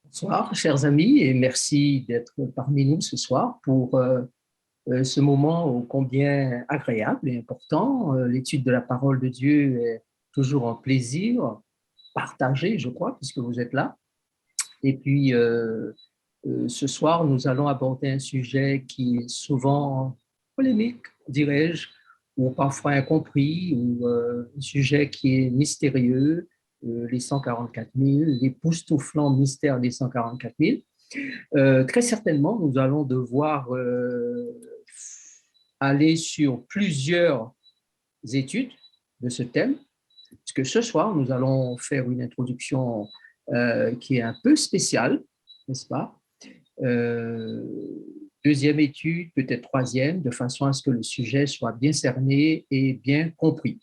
Bonsoir, chers amis, et merci d'être parmi nous ce soir pour ce moment ô combien agréable et important. L'étude de la parole de Dieu est toujours un plaisir partagé, je crois, puisque vous êtes là. Et puis, ce soir, nous allons aborder un sujet qui est souvent polémique, dirais-je, ou parfois incompris, ou un sujet qui est mystérieux, les 144 000, l'époustouflant mystère des 144 000. Très certainement, nous allons devoir aller sur plusieurs études de ce thème, puisque ce soir, nous allons faire une introduction qui est un peu spéciale, n'est-ce pas? Euh, Deuxième étude, peut-être troisième, de façon à ce que le sujet soit bien cerné et bien compris.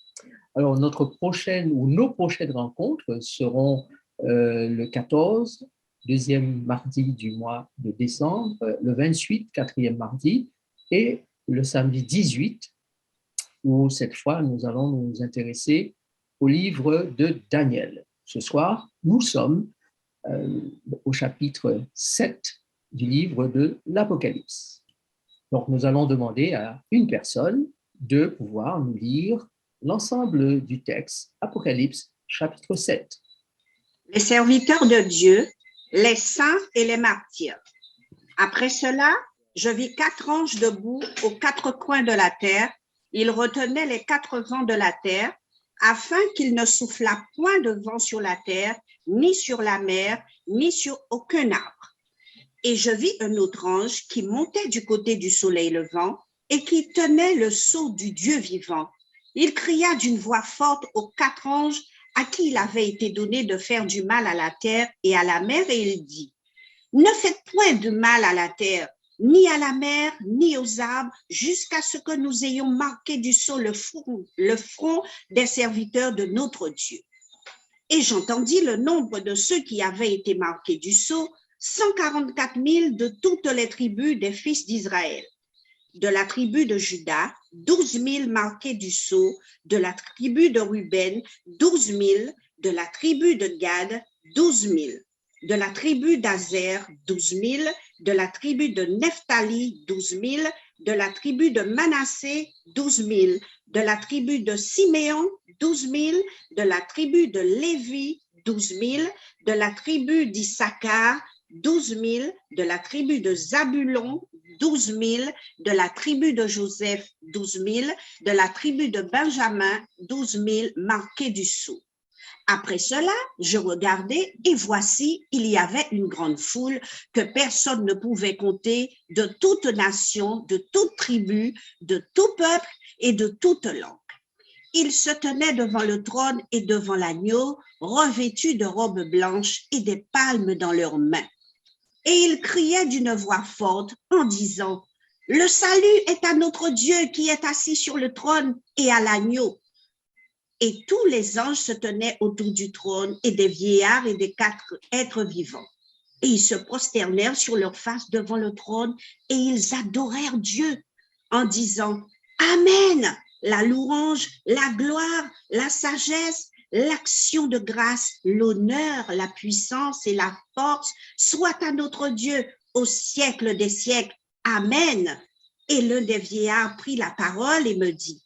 Alors, notre prochaine ou nos prochaines rencontres seront le 14, deuxième mardi du mois de décembre, le 28, quatrième mardi, et le samedi 18, où cette fois, nous allons nous intéresser au livre de Daniel. Ce soir, nous sommes au chapitre 7 du livre de l'Apocalypse. Donc, nous allons demander à une personne de pouvoir nous lire l'ensemble du texte, Apocalypse, chapitre 7. Les serviteurs de Dieu, les saints et les martyrs. Après cela, je vis 4 anges debout aux 4 coins de la terre. Ils retenaient les 4 vents de la terre, afin qu'il ne soufflât point de vent sur la terre, ni sur la mer, ni sur aucun arbre. Et je vis un autre ange qui montait du côté du soleil levant et qui tenait le sceau du Dieu vivant. Il cria d'une voix forte aux 4 anges à qui il avait été donné de faire du mal à la terre et à la mer, et il dit: ne faites point de mal à la terre, ni à la mer, ni aux arbres, jusqu'à ce que nous ayons marqué du sceau le front des serviteurs de notre Dieu. Et j'entendis le nombre de ceux qui avaient été marqués du sceau, 144 000 de toutes les tribus des fils d'Israël. De la tribu de Juda, 12 000 marqués du sceau, de la tribu de Ruben, 12 000, de la tribu de Gad, 12 000, de la tribu d'Azer, 12 000, de la tribu de Nephtali, 12 000, de la tribu de Manassé, 12 000, de la tribu de Siméon, 12 000, de la tribu de Lévi, 12 000, de la tribu d'Issachar, 12 000, de la tribu de Zabulon, 12 000, de la tribu de Joseph, 12 000, de la tribu de Benjamin, 12 000 marqués du sceau. Après cela, je regardai et voici, il y avait une grande foule que personne ne pouvait compter, de toute nation, de toute tribu, de tout peuple et de toute langue. Ils se tenaient devant le trône et devant l'agneau, revêtus de robes blanches et des palmes dans leurs mains. Et ils criaient d'une voix forte en disant: le salut est à notre Dieu qui est assis sur le trône et à l'agneau. Et tous les anges se tenaient autour du trône et des vieillards et des 4 êtres vivants. Et ils se prosternèrent sur leur face devant le trône et ils adorèrent Dieu en disant: Amen, la louange, la gloire, la sagesse, l'action de grâce, l'honneur, la puissance et la force soit à notre Dieu au siècle des siècles. Amen. Et l'un des vieillards prit la parole et me dit: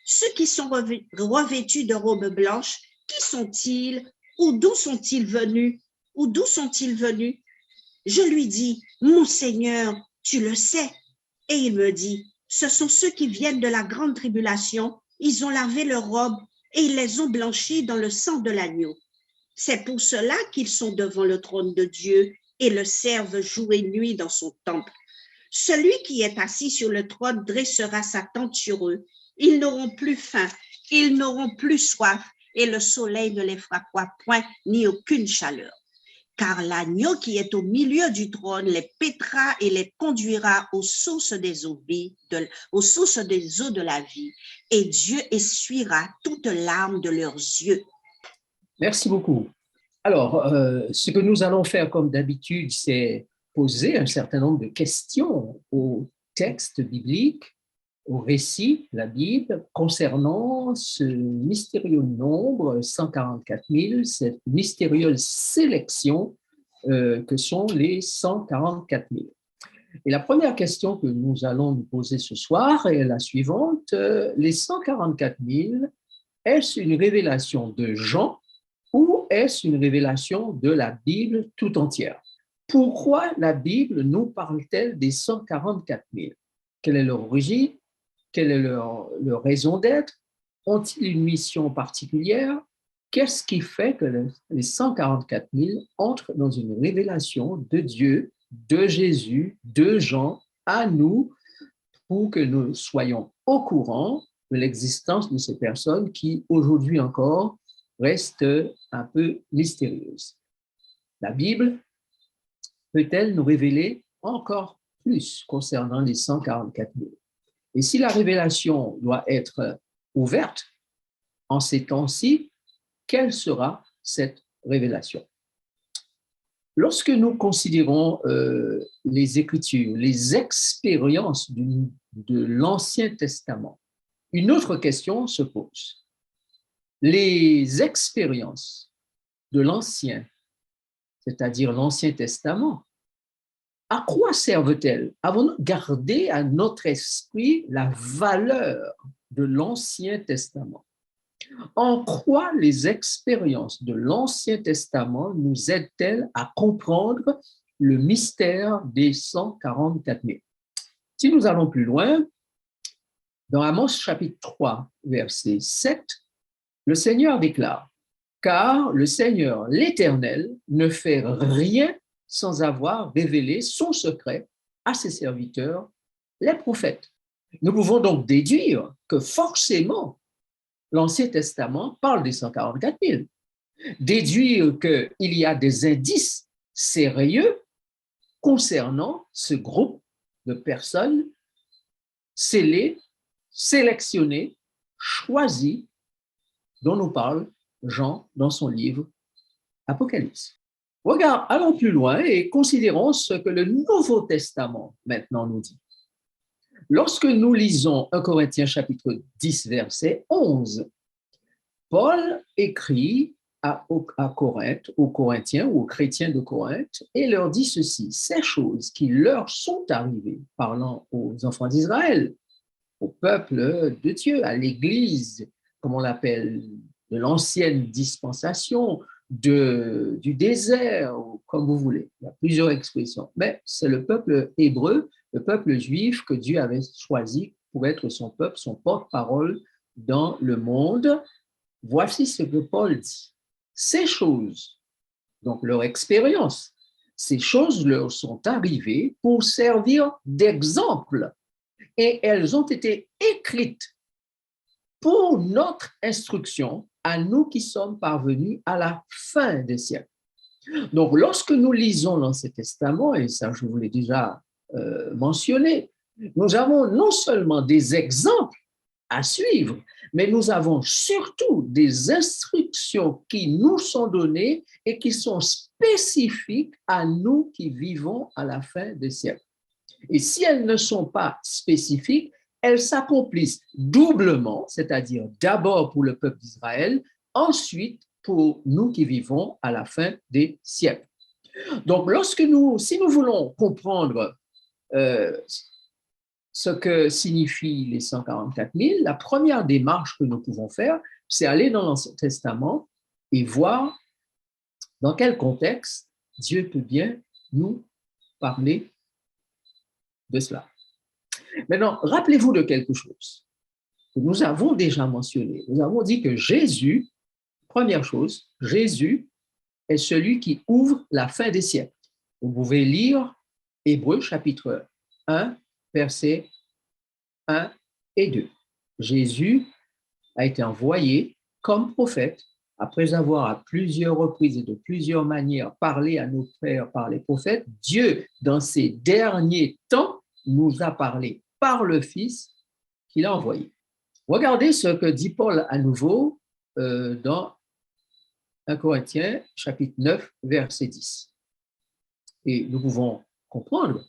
ceux qui sont revêtus de robes blanches, qui sont-ils? Ou d'où sont-ils venus? Ou d'où sont-ils venus? Je lui dis: mon Seigneur, tu le sais. Et il me dit: ce sont ceux qui viennent de la grande tribulation. Ils ont lavé leurs robes et ils les ont blanchies dans le sang de l'agneau. C'est pour cela qu'ils sont devant le trône de Dieu et le servent jour et nuit dans son temple. Celui qui est assis sur le trône dressera sa tente sur eux. Ils n'auront plus faim, ils n'auront plus soif, et le soleil ne les frappera point, ni aucune chaleur. Car l'agneau qui est au milieu du trône les paîtra et les conduira aux sources des eaux de la vie, et Dieu essuiera toute larme de leurs yeux. Merci beaucoup. Alors, ce que nous allons faire comme d'habitude, c'est poser un certain nombre de questions au texte biblique, au récit, la Bible, concernant ce mystérieux nombre, 144 000, cette mystérieuse sélection que sont les 144 000. Et la première question que nous allons nous poser ce soir est la suivante. Les 144 000, est-ce une révélation de Jean ou est-ce une révélation de la Bible tout entière? Pourquoi la Bible nous parle-t-elle des 144 000? Quelle est leur origine? Quelle est leur raison d'être? Ont-ils une mission particulière? Qu'est-ce qui fait que les 144 000 entrent dans une révélation de Dieu, de Jésus, de Jean, à nous, pour que nous soyons au courant de l'existence de ces personnes qui, aujourd'hui encore, restent un peu mystérieuses? La Bible peut-elle nous révéler encore plus concernant les 144 000? Et si la révélation doit être ouverte en ces temps-ci, quelle sera cette révélation? Lorsque nous considérons les Écritures, les expériences de l'Ancien Testament, une autre question se pose. Les expériences de l'Ancien, c'est-à-dire l'Ancien Testament, à quoi servent-elles? Avons-nous gardé à notre esprit la valeur de l'Ancien Testament? En quoi les expériences de l'Ancien Testament nous aident-elles à comprendre le mystère des 144 000? Si nous allons plus loin, dans Amos chapitre 3, verset 7, le Seigneur déclare: « Car le Seigneur, l'Éternel, ne fait rien sans avoir révélé son secret à ses serviteurs, les prophètes. » Nous pouvons donc déduire que forcément, l'Ancien Testament parle des 144 000. Déduire qu'il y a des indices sérieux concernant ce groupe de personnes scellées, sélectionnées, choisies, dont nous parle Jean dans son livre Apocalypse. Allons plus loin et considérons ce que le Nouveau Testament maintenant nous dit. Lorsque nous lisons 1 Corinthiens chapitre 10, verset 11, Paul écrit à Corinthe, aux Corinthiens ou aux chrétiens de Corinthe, et leur dit ceci: ces choses qui leur sont arrivées, parlant aux enfants d'Israël, au peuple de Dieu, à l'Église, comme on l'appelle, de l'ancienne dispensation, du désert, ou comme vous voulez. Il y a plusieurs expressions, mais c'est le peuple hébreu, le peuple juif que Dieu avait choisi pour être son peuple, son porte-parole dans le monde. Voici ce que Paul dit. Ces choses, donc leur expérience, ces choses leur sont arrivées pour servir d'exemple et elles ont été écrites pour notre instruction à nous qui sommes parvenus à la fin des siècles. Donc, lorsque nous lisons l'Ancien Testament, et ça je vous l'ai déjà mentionné, nous avons non seulement des exemples à suivre, mais nous avons surtout des instructions qui nous sont données et qui sont spécifiques à nous qui vivons à la fin des siècles. Et si elles ne sont pas spécifiques, elles s'accomplissent doublement, c'est-à-dire d'abord pour le peuple d'Israël, ensuite pour nous qui vivons à la fin des siècles. Donc, si nous voulons comprendre ce que signifient les 144 000, la première démarche que nous pouvons faire, c'est aller dans l'Ancien Testament et voir dans quel contexte Dieu peut bien nous parler de cela. Maintenant, rappelez-vous de quelque chose que nous avons déjà mentionné. Nous avons dit que Jésus, première chose, Jésus est celui qui ouvre la fin des siècles. Vous pouvez lire Hébreux chapitre 1, versets 1 et 2. Jésus a été envoyé comme prophète après avoir à plusieurs reprises et de plusieurs manières parlé à nos pères par les prophètes. Dieu, dans ces derniers temps, nous a parlé par le Fils qu'il a envoyé. Regardez ce que dit Paul à nouveau dans 1 Corinthiens chapitre 9, verset 10. Et nous pouvons comprendre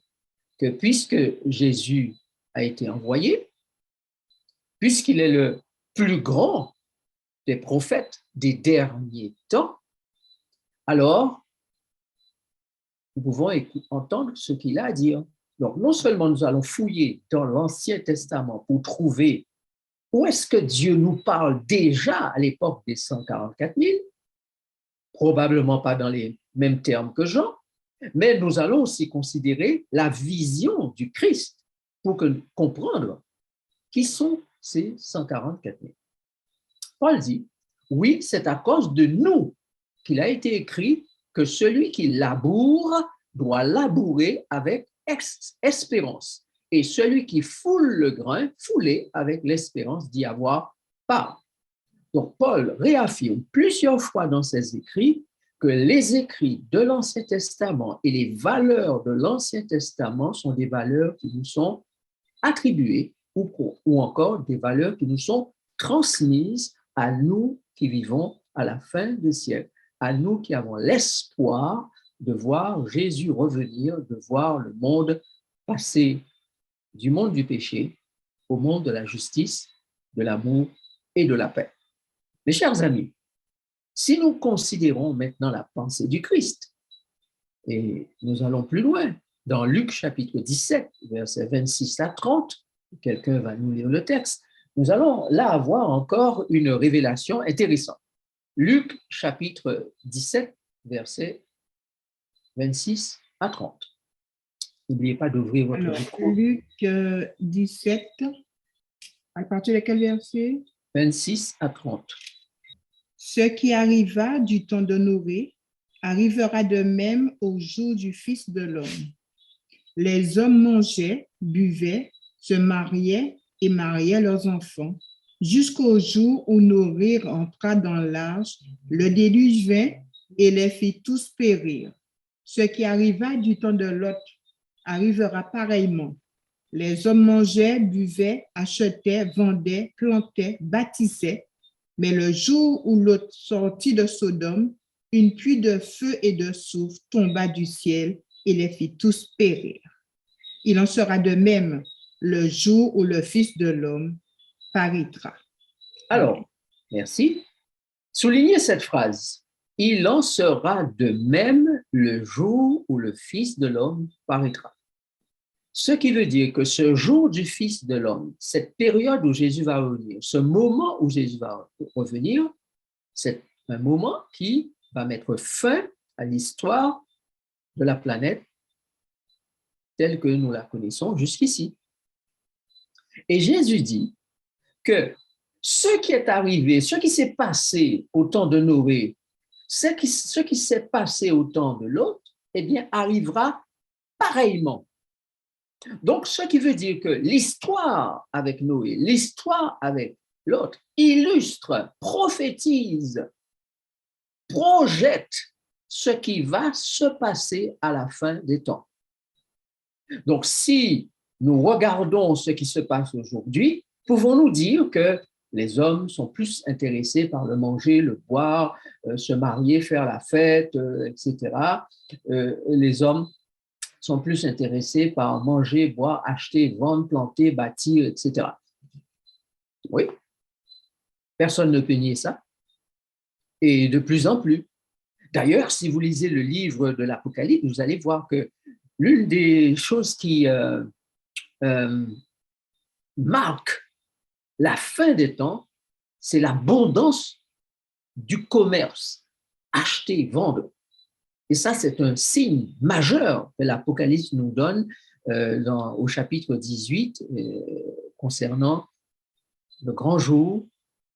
que puisque Jésus a été envoyé, puisqu'il est le plus grand des prophètes des derniers temps, alors nous pouvons entendre ce qu'il a à dire. Donc, non seulement nous allons fouiller dans l'Ancien Testament pour trouver où est-ce que Dieu nous parle déjà à l'époque des 144 000, probablement pas dans les mêmes termes que Jean, mais nous allons aussi considérer la vision du Christ pour comprendre qui sont ces 144 000. Paul dit, oui, c'est à cause de nous qu'il a été écrit que celui qui laboure doit labourer avec espérance, et celui qui foule le grain, fouler avec l'espérance d'y avoir part. Donc, Paul réaffirme plusieurs fois dans ses écrits que les écrits de l'Ancien Testament et les valeurs de l'Ancien Testament sont des valeurs qui nous sont attribuées ou encore des valeurs qui nous sont transmises à nous qui vivons à la fin des siècles, à nous qui avons l'espoir de voir Jésus revenir, de voir le monde passer du monde du péché au monde de la justice, de l'amour et de la paix. Mes chers amis, si nous considérons maintenant la pensée du Christ, et nous allons plus loin, dans Luc chapitre 17, versets 26 à 30, quelqu'un va nous lire le texte, nous allons là avoir encore une révélation intéressante. Luc chapitre 17, versets 26 à 30. N'oubliez pas d'ouvrir votre micro. Luc 17, à partir de quel verset? 26 à 30. Ce qui arriva du temps de Noé arrivera de même au jour du Fils de l'homme. Les hommes mangeaient, buvaient, se mariaient et mariaient leurs enfants, jusqu'au jour où Noé entra dans l'arche, le déluge vint et les fit tous périr. Ce qui arriva du temps de Lot arrivera pareillement. Les hommes mangeaient, buvaient, achetaient, vendaient, plantaient, bâtissaient. Mais le jour où Lot sortit de Sodome, une pluie de feu et de soufre tomba du ciel et les fit tous périr. Il en sera de même le jour où le Fils de l'homme paraîtra. Alors, merci. Soulignez cette phrase. Il en sera de même le jour où le Fils de l'homme paraîtra. Ce qui veut dire que ce jour du Fils de l'homme, cette période où Jésus va revenir, ce moment où Jésus va revenir, c'est un moment qui va mettre fin à l'histoire de la planète telle que nous la connaissons jusqu'ici. Et Jésus dit que ce qui est arrivé, ce qui s'est passé au temps de Noé, ce qui s'est passé au temps de Lot, eh bien, arrivera pareillement. Donc, ce qui veut dire que l'histoire avec Noé, l'histoire avec Lot, illustre, prophétise, projette ce qui va se passer à la fin des temps. Donc, si nous regardons ce qui se passe aujourd'hui, pouvons-nous dire que les hommes sont plus intéressés par le manger, le boire, se marier, faire la fête, etc. Les hommes sont plus intéressés par manger, boire, acheter, vendre, planter, bâtir, etc. Oui, personne ne peut nier ça. Et de plus en plus. D'ailleurs, si vous lisez le livre de l'Apocalypse, vous allez voir que l'une des choses qui marque la fin des temps, c'est l'abondance du commerce, acheter, vendre. Et ça, c'est un signe majeur que l'Apocalypse nous donne au chapitre 18 concernant le grand jour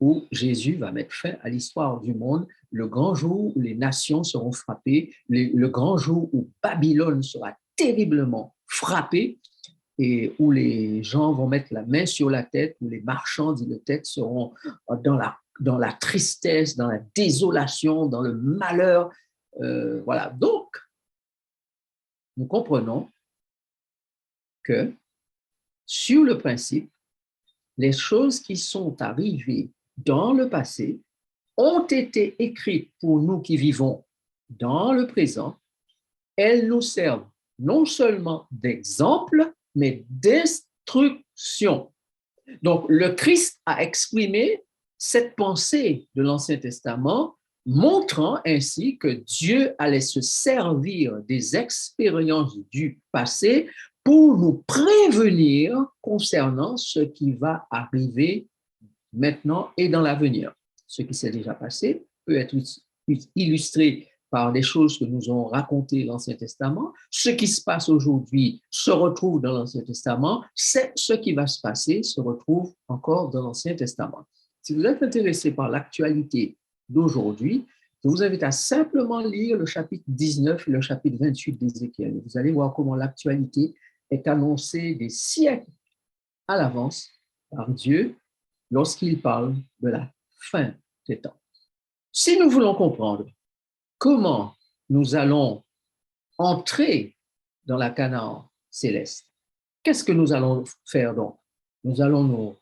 où Jésus va mettre fin à l'histoire du monde, le grand jour où les nations seront frappées, le grand jour où Babylone sera terriblement frappée et où les gens vont mettre la main sur la tête, où les marchands, dit le texte, seront dans la tristesse, dans la désolation, dans le malheur. Voilà. Donc, nous comprenons que, sur le principe, les choses qui sont arrivées dans le passé ont été écrites pour nous qui vivons dans le présent. Elles nous servent non seulement d'exemple, mais d'instruction. Donc, le Christ a exprimé cette pensée de l'Ancien Testament montrant ainsi que Dieu allait se servir des expériences du passé pour nous prévenir concernant ce qui va arriver maintenant et dans l'avenir. Ce qui s'est déjà passé peut être illustré par des choses que nous ont racontées l'Ancien Testament. Ce qui se passe aujourd'hui se retrouve dans l'Ancien Testament. C'est ce qui va se passer se retrouve encore dans l'Ancien Testament. Si vous êtes intéressé par l'actualité d'aujourd'hui, je vous invite à simplement lire le chapitre 19 et le chapitre 28 d'Ézéchiel. Vous allez voir comment l'actualité est annoncée des siècles à l'avance par Dieu lorsqu'il parle de la fin des temps. Si nous voulons comprendre comment nous allons entrer dans la Canaan céleste, qu'est-ce que nous allons faire donc? Nous allons nous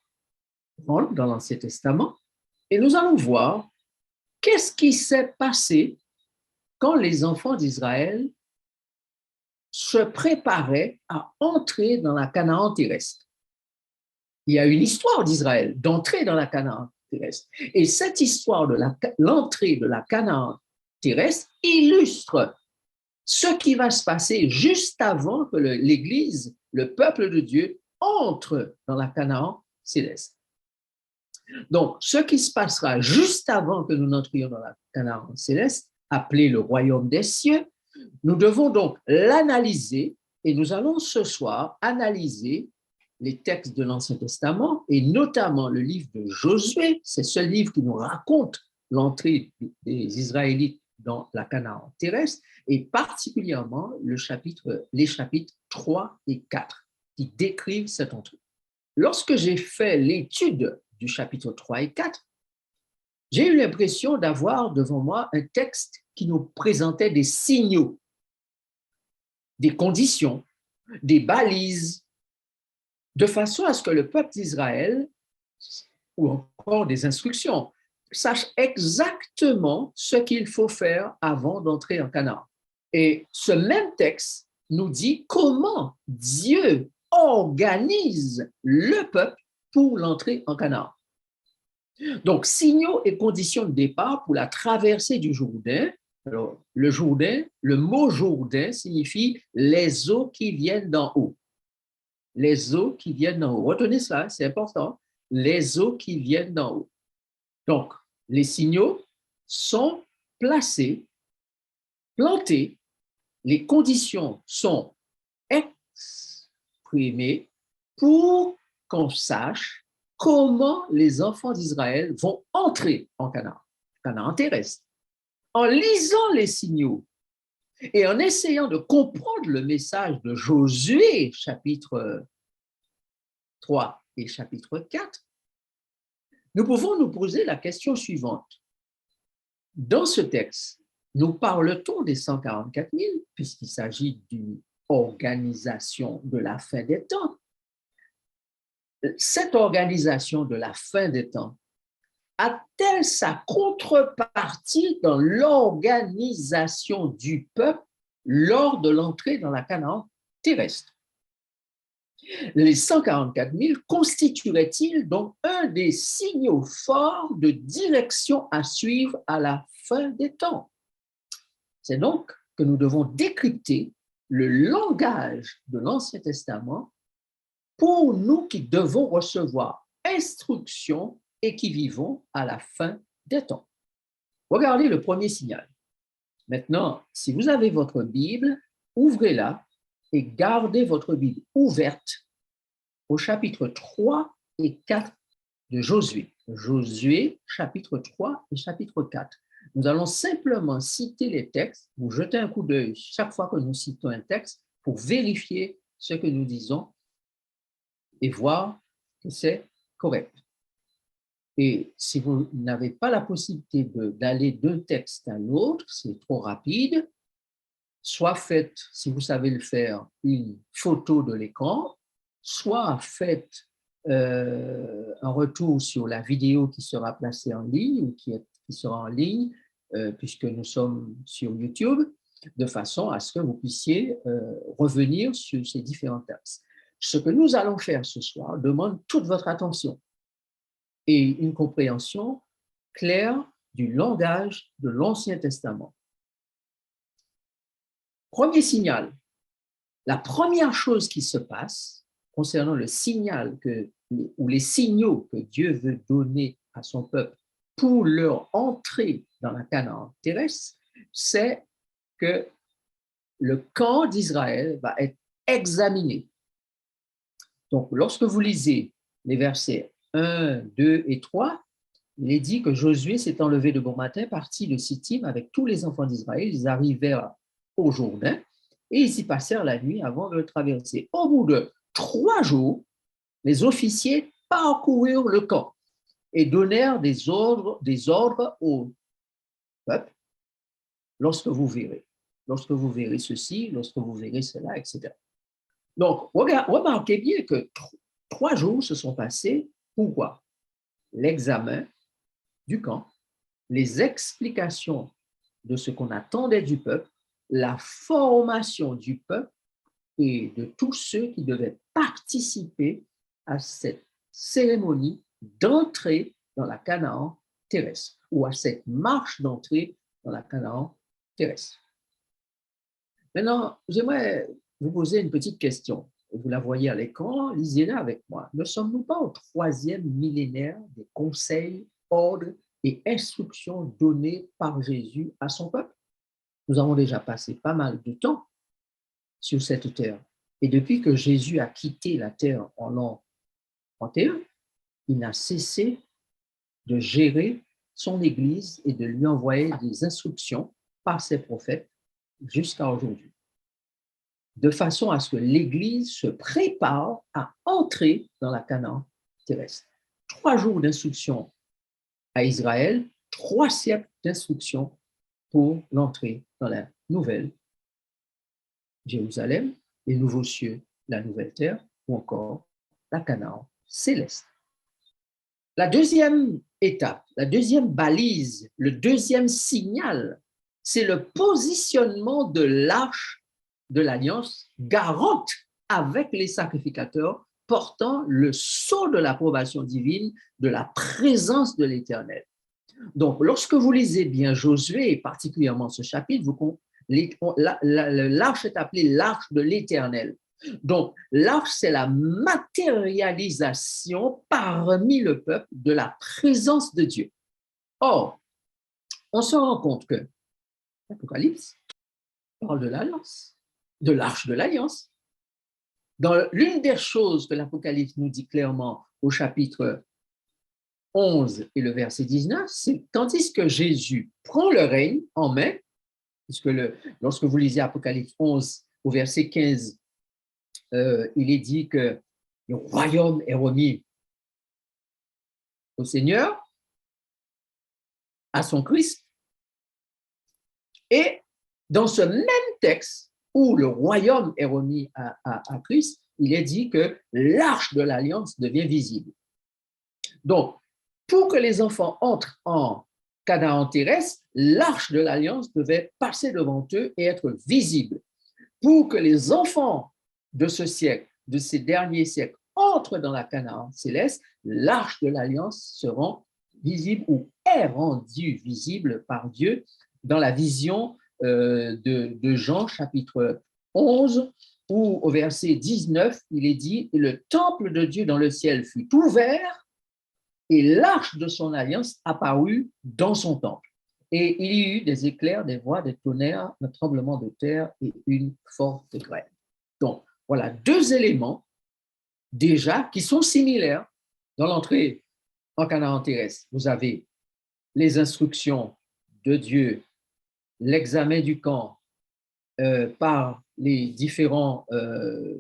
rendre dans l'Ancien Testament et nous allons voir qu'est-ce qui s'est passé quand les enfants d'Israël se préparaient à entrer dans la Canaan terrestre. Il y a une histoire d'Israël d'entrer dans la Canaan terrestre. Et cette histoire de l'entrée de la Canaan terrestre illustre ce qui va se passer juste avant que l'Église, le peuple de Dieu, entre dans la Canaan céleste. Donc, ce qui se passera juste avant que nous n'entrions dans la Canaan céleste, appelé le royaume des cieux, nous devons donc l'analyser et nous allons ce soir analyser les textes de l'Ancien Testament et notamment le livre de Josué. C'est ce livre qui nous raconte l'entrée des Israélites dans la Canaan terrestre et particulièrement les chapitres 3 et 4 qui décrivent cette entrée. Lorsque j'ai fait l'étude du chapitre 3 et 4, j'ai eu l'impression d'avoir devant moi un texte qui nous présentait des signaux, des conditions, des balises, de façon à ce que le peuple d'Israël, ou encore des instructions, sache exactement ce qu'il faut faire avant d'entrer en Canaan. Et ce même texte nous dit comment Dieu organise le peuple pour l'entrée en Canaan. Donc, signaux et conditions de départ pour la traversée du Jourdain. Alors, le Jourdain, le mot Jourdain signifie les eaux qui viennent d'en haut. Les eaux qui viennent d'en haut. Retenez ça, c'est important. Les eaux qui viennent d'en haut. Donc, les signaux sont placés, plantés, les conditions sont exprimées pour qu'on sache comment les enfants d'Israël vont entrer en Canaan, Canaan terrestre. En lisant les signaux et en essayant de comprendre le message de Josué, chapitre 3 et chapitre 4, nous pouvons nous poser la question suivante. Dans ce texte, nous parle-t-on des 144 000, puisqu'il s'agit d'une organisation de la fin des temps? Cette organisation de la fin des temps a-t-elle sa contrepartie dans l'organisation du peuple lors de l'entrée dans la Canaan terrestre? Les 144 000 constitueraient-ils donc un des signaux forts de direction à suivre à la fin des temps? C'est donc que nous devons décrypter le langage de l'Ancien Testament pour nous qui devons recevoir instruction et qui vivons à la fin des temps. Regardez le premier signal. Maintenant, si vous avez votre Bible, ouvrez-la et gardez votre Bible ouverte au chapitre 3 et 4 de Josué. Josué, chapitre 3 et chapitre 4. Nous allons simplement citer les textes, vous jetez un coup d'œil chaque fois que nous citons un texte pour vérifier ce que nous disons et voir que c'est correct. Et si vous n'avez pas la possibilité d'aller d'un texte à l'autre, c'est trop rapide, soit faites, si vous savez le faire, une photo de l'écran, soit faites un retour sur la vidéo qui sera placée en ligne ou qui sera en ligne, puisque nous sommes sur YouTube, de façon à ce que vous puissiez revenir sur ces différents textes. Ce que nous allons faire ce soir demande toute votre attention et une compréhension claire du langage de l'Ancien Testament. Premier signal, la première chose qui se passe concernant le signal ou les signaux que Dieu veut donner à son peuple pour leur entrée dans la Canaan terrestre, c'est que le camp d'Israël va être examiné. Donc, lorsque vous lisez les versets 1, 2 et 3, il est dit que Josué s'étant levé de bon matin, partit de Sittim avec tous les enfants d'Israël. Ils arrivèrent au Jourdain et ils y passèrent la nuit avant de le traverser. Au bout de 3 jours, les officiers parcoururent le camp et donnèrent des ordres au peuple. Lorsque vous verrez ceci, lorsque vous verrez cela, etc. Donc, remarquez bien que 3 jours se sont passés. Pourquoi? L'examen du camp, les explications de ce qu'on attendait du peuple, la formation du peuple et de tous ceux qui devaient participer à cette cérémonie d'entrée dans la Canaan terrestre ou à cette marche d'entrée dans la Canaan terrestre. Maintenant, j'aimerais vous poser une petite question. Vous la voyez à l'écran, lisez-la avec moi. Ne sommes-nous pas au 3e millénaire des conseils, ordres et instructions données par Jésus à son peuple? Nous avons déjà passé pas mal de temps sur cette terre. Et depuis que Jésus a quitté la terre en l'an 31, il n'a cessé de gérer son Église et de lui envoyer des instructions par ses prophètes jusqu'à aujourd'hui, de façon à ce que l'Église se prépare à entrer dans la Canaan terrestre. 3 jours d'instruction à Israël, 3 siècles d'instruction pour l'entrée dans la nouvelle Jérusalem, les nouveaux cieux, la nouvelle terre, ou encore la Canaan céleste. La deuxième étape, la deuxième balise, le deuxième signal, c'est le positionnement de l'arche de l'Alliance garante avec les sacrificateurs portant le sceau de l'approbation divine de la présence de l'Éternel. Donc, lorsque vous lisez bien Josué, et particulièrement ce chapitre, l'arche est appelée l'arche de l'Éternel. Donc, l'arche, c'est la matérialisation parmi le peuple de la présence de Dieu. Or, on se rend compte que l'Apocalypse parle de l'Alliance, de l'arche de l'Alliance. Dans l'une des choses que l'Apocalypse nous dit clairement au chapitre 11 et le verset 19, c'est tandis que Jésus prend le règne en main, puisque lorsque vous lisez Apocalypse 11 au verset 15, il est dit que le royaume est remis au Seigneur, à son Christ. Et dans ce même texte où le royaume est remis à Christ, il est dit que l'arche de l'Alliance devient visible. Donc, pour que les enfants entrent en Canaan terrestre, l'arche de l'Alliance devait passer devant eux et être visible. Pour que les enfants de ce siècle, de ces derniers siècles, entrent dans la Canaan céleste, l'arche de l'Alliance se rend visible ou est rendue visible par Dieu dans la vision de Jean chapitre 11, où au verset 19, il est dit « Le temple de Dieu dans le ciel fut ouvert et l'arche de son alliance apparut dans son temple. Et il y eut des éclairs, des voix, des tonnerres, un tremblement de terre et une forte grêle. » Donc, voilà 2 éléments déjà qui sont similaires dans l'entrée en Canaan terrestre. Vous avez les instructions de Dieu, l'examen du camp par les différents, comment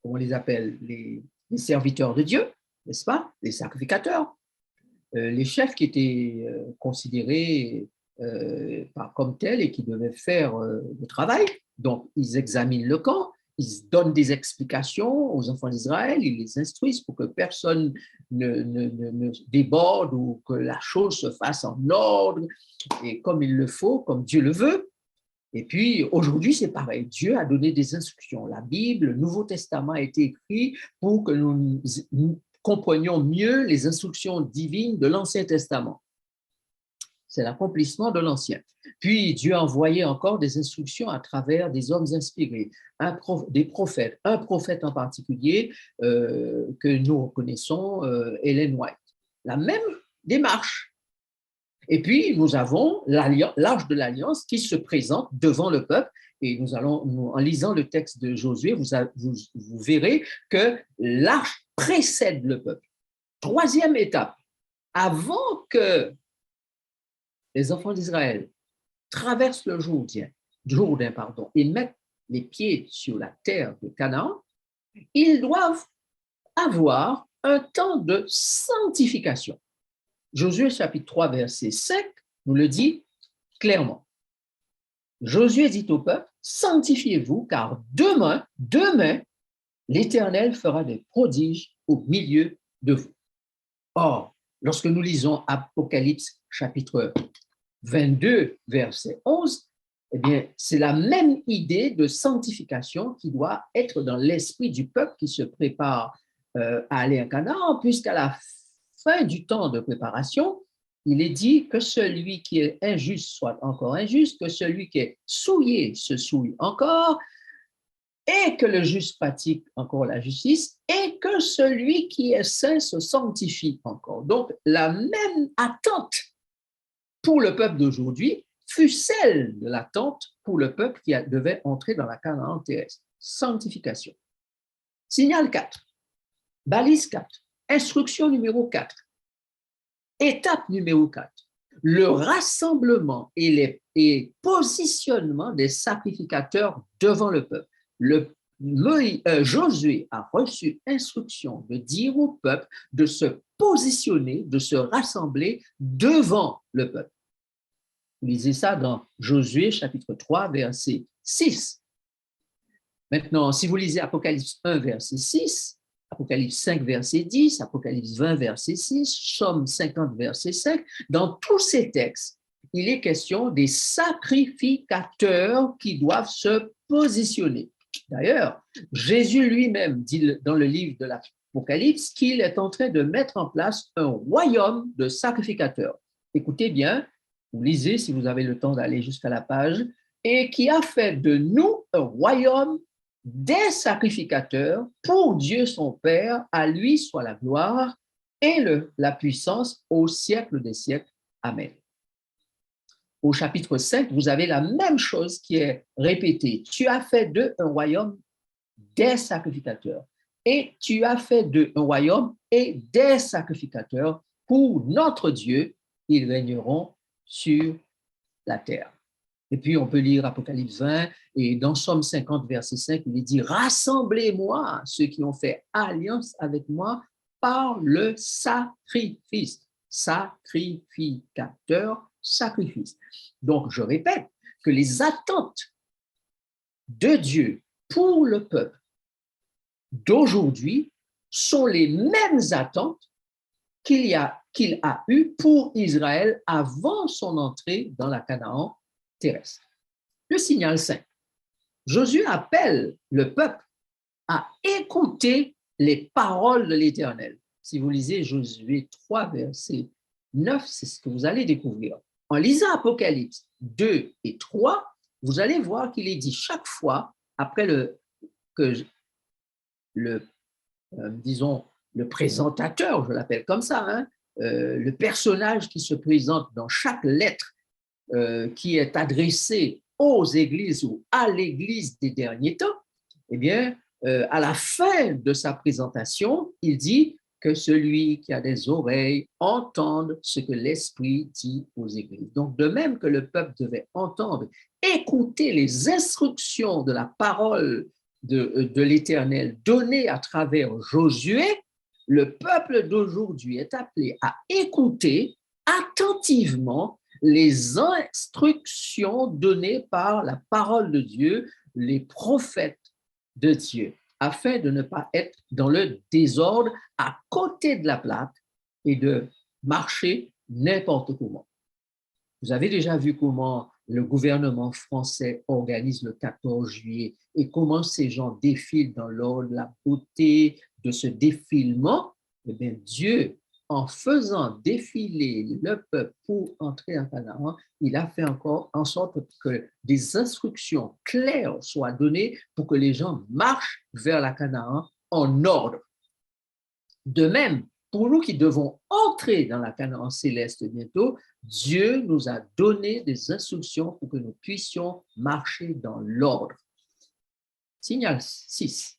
on les appelle, les serviteurs de Dieu, n'est-ce pas, les sacrificateurs, les chefs qui étaient considérés comme tels et qui devaient faire le travail. Donc, ils examinent le camp, ils donnent des explications aux enfants d'Israël, ils les instruisent pour que personne ne déborde ou que la chose se fasse en ordre et comme il le faut, comme Dieu le veut. Et puis, aujourd'hui, c'est pareil. Dieu a donné des instructions. La Bible, le Nouveau Testament a été écrit pour que nous comprenions mieux les instructions divines de l'Ancien Testament. C'est l'accomplissement de l'Ancien. Puis Dieu a envoyé encore des instructions à travers des hommes inspirés, des prophètes, un prophète en particulier que nous reconnaissons, Ellen White. La même démarche. Et puis, nous avons l'Arche de l'Alliance qui se présente devant le peuple. Et en lisant le texte de Josué, vous verrez que l'Arche précède le peuple. Troisième étape, avant que les enfants d'Israël traversent le Jourdain, et mettent les pieds sur la terre de Canaan, ils doivent avoir un temps de sanctification. Josué chapitre 3, verset 5 nous le dit clairement. Josué dit au peuple, sanctifiez-vous, car demain, l'Éternel fera des prodiges au milieu de vous. Or, lorsque nous lisons Apocalypse chapitre 22, verset 11, eh bien, c'est la même idée de sanctification qui doit être dans l'esprit du peuple qui se prépare à aller à Canaan, puisqu'à la fin du temps de préparation, il est dit que celui qui est injuste soit encore injuste, que celui qui est souillé se souille encore, et que le juste pratique encore la justice, et que celui qui est saint se sanctifie encore. Donc, la même attente pour le peuple d'aujourd'hui fut celle de l'attente pour le peuple qui devait entrer dans la Canaan terrestre. Sanctification. Signal 4, balise 4, instruction numéro 4, étape numéro 4, le rassemblement et positionnement des sacrificateurs devant le peuple. Josué a reçu instruction de dire au peuple de se positionner, de se rassembler devant le peuple. Vous lisez ça dans Josué chapitre 3, verset 6. Maintenant, si vous lisez Apocalypse 1, verset 6, Apocalypse 5, verset 10, Apocalypse 20, verset 6, Psaume 50, verset 5, dans tous ces textes, il est question des sacrificateurs qui doivent se positionner. D'ailleurs, Jésus lui-même dit dans le livre de l'Apocalypse qu'il est en train de mettre en place un royaume de sacrificateurs. Écoutez bien, vous lisez si vous avez le temps d'aller jusqu'à la page, et qui a fait de nous un royaume des sacrificateurs pour Dieu son Père, à lui soit la gloire et la puissance au siècle des siècles. Amen. Au chapitre 5, vous avez la même chose qui est répétée. Tu as fait d'eux un royaume des sacrificateurs. Et tu as fait d'eux un royaume et des sacrificateurs pour notre Dieu. Ils régneront sur la terre. Et puis, on peut lire Apocalypse 20, et dans Psaume 50, verset 5, il est dit « Rassemblez-moi, ceux qui ont fait alliance avec moi, par le sacrifice. » Sacrificateur, sacrifice. Donc, je répète que les attentes de Dieu pour le peuple d'aujourd'hui sont les mêmes attentes qu'il a eues pour Israël avant son entrée dans la Canaan terrestre. Le signal 5. Josué appelle le peuple à écouter les paroles de l'Éternel. Si vous lisez Josué 3, verset 9, c'est ce que vous allez découvrir. En lisant Apocalypse 2 et 3, vous allez voir qu'il est dit chaque fois, après le présentateur, je l'appelle comme ça, le personnage qui se présente dans chaque lettre qui est adressée aux églises ou à l'église des derniers temps, eh bien, à la fin de sa présentation, il dit que celui qui a des oreilles entende ce que l'Esprit dit aux églises. Donc, de même que le peuple devait entendre, écouter les instructions de la parole de l'Éternel données à travers Josué, le peuple d'aujourd'hui est appelé à écouter attentivement les instructions données par la parole de Dieu, les prophètes de Dieu, afin de ne pas être dans le désordre à côté de la plaque et de marcher n'importe comment. Vous avez déjà vu comment le gouvernement français organise le 14 juillet et comment ces gens défilent dans l'ordre, la beauté de ce défilement. Eh bien, Dieu en faisant défiler le peuple pour entrer en Canaan, il a fait encore en sorte que des instructions claires soient données pour que les gens marchent vers la Canaan en ordre. De même, pour nous qui devons entrer dans la Canaan céleste bientôt, Dieu nous a donné des instructions pour que nous puissions marcher dans l'ordre. Signal 6.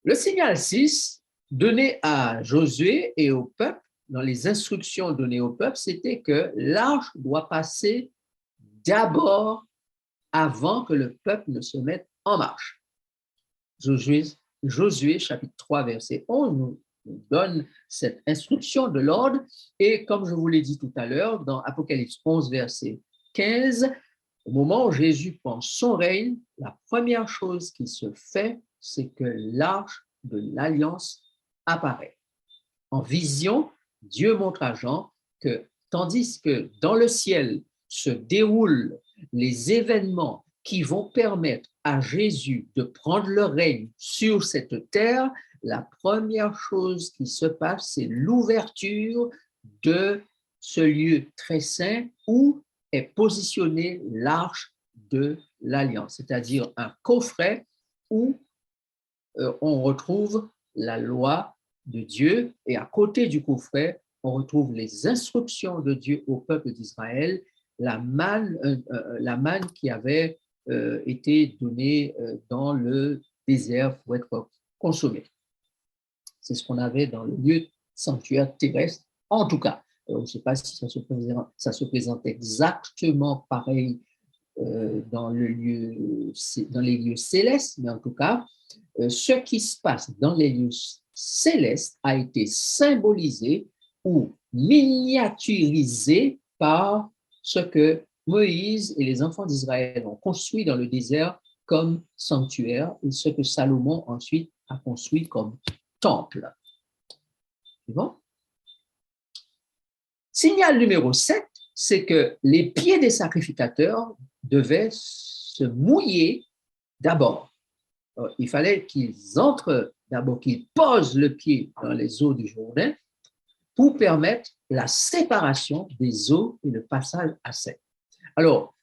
Le signal 6 donné à Josué et au peuple, dans les instructions données au peuple, c'était que l'arche doit passer d'abord avant que le peuple ne se mette en marche. Josué chapitre 3, verset 11 nous donne cette instruction de l'ordre et comme je vous l'ai dit tout à l'heure, dans Apocalypse 11, verset 15, au moment où Jésus prend son règne, la première chose qui se fait, c'est que l'arche de l'alliance apparaît. En vision, Dieu montre à Jean que tandis que dans le ciel se déroulent les événements qui vont permettre à Jésus de prendre le règne sur cette terre, la première chose qui se passe, c'est l'ouverture de ce lieu très saint où est positionnée l'arche de l'alliance, c'est-à-dire un coffret où on retrouve la loi de Dieu et à côté du coffret, on retrouve les instructions de Dieu au peuple d'Israël, la manne qui avait été donnée dans le désert pour être consommée. C'est ce qu'on avait dans le lieu sanctuaire terrestre, en tout cas. Alors, je ne sais pas si ça se présente exactement pareil dans les lieux célestes, mais en tout cas, ce qui se passe dans les lieux célestes a été symbolisé ou miniaturisé par ce que Moïse et les enfants d'Israël ont construit dans le désert comme sanctuaire et ce que Salomon ensuite a construit comme temple. C'est bon? Signal numéro 7, c'est que les pieds des sacrificateurs devaient se mouiller d'abord. Il fallait qu'ils entrent d'abord, qu'ils posent le pied dans les eaux du Jourdain pour permettre la séparation des eaux et le passage à sec. Alors,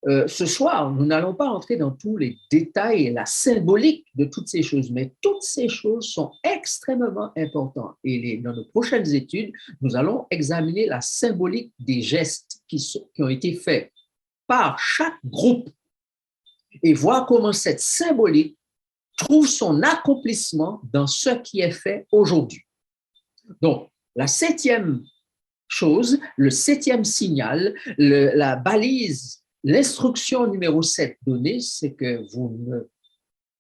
ce soir, nous n'allons pas entrer dans tous les détails et la symbolique de toutes ces choses, mais toutes ces choses sont extrêmement importantes. Et dans nos prochaines études, nous allons examiner la symbolique des gestes qui ont été faits par chaque groupe et voir comment cette symbolique trouve son accomplissement dans ce qui est fait aujourd'hui. Donc, la 7e chose, le 7e signal, la balise, l'instruction numéro 7 donnée, c'est que vous ne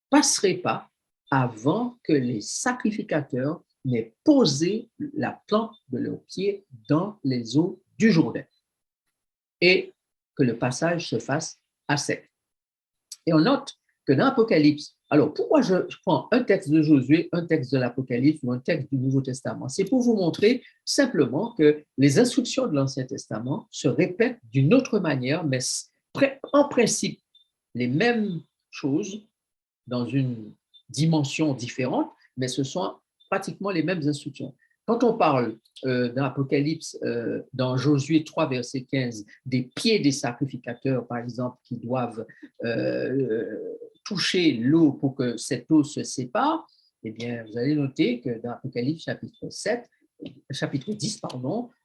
passerez pas avant que les sacrificateurs n'aient posé la plante de leurs pieds dans les eaux du Jourdain et que le passage se fasse à sec. Et on note que dans l'Apocalypse, alors pourquoi je prends un texte de Josué, un texte de l'Apocalypse ou un texte du Nouveau Testament? C'est pour vous montrer simplement que les instructions de l'Ancien Testament se répètent d'une autre manière, mais en principe les mêmes choses dans une dimension différente, mais ce sont pratiquement les mêmes instructions. Quand on parle dans l'Apocalypse, dans Josué 3, verset 15, des pieds des sacrificateurs, par exemple, qui doivent toucher l'eau pour que cette eau se sépare, eh bien, vous allez noter que dans l'Apocalypse chapitre 10,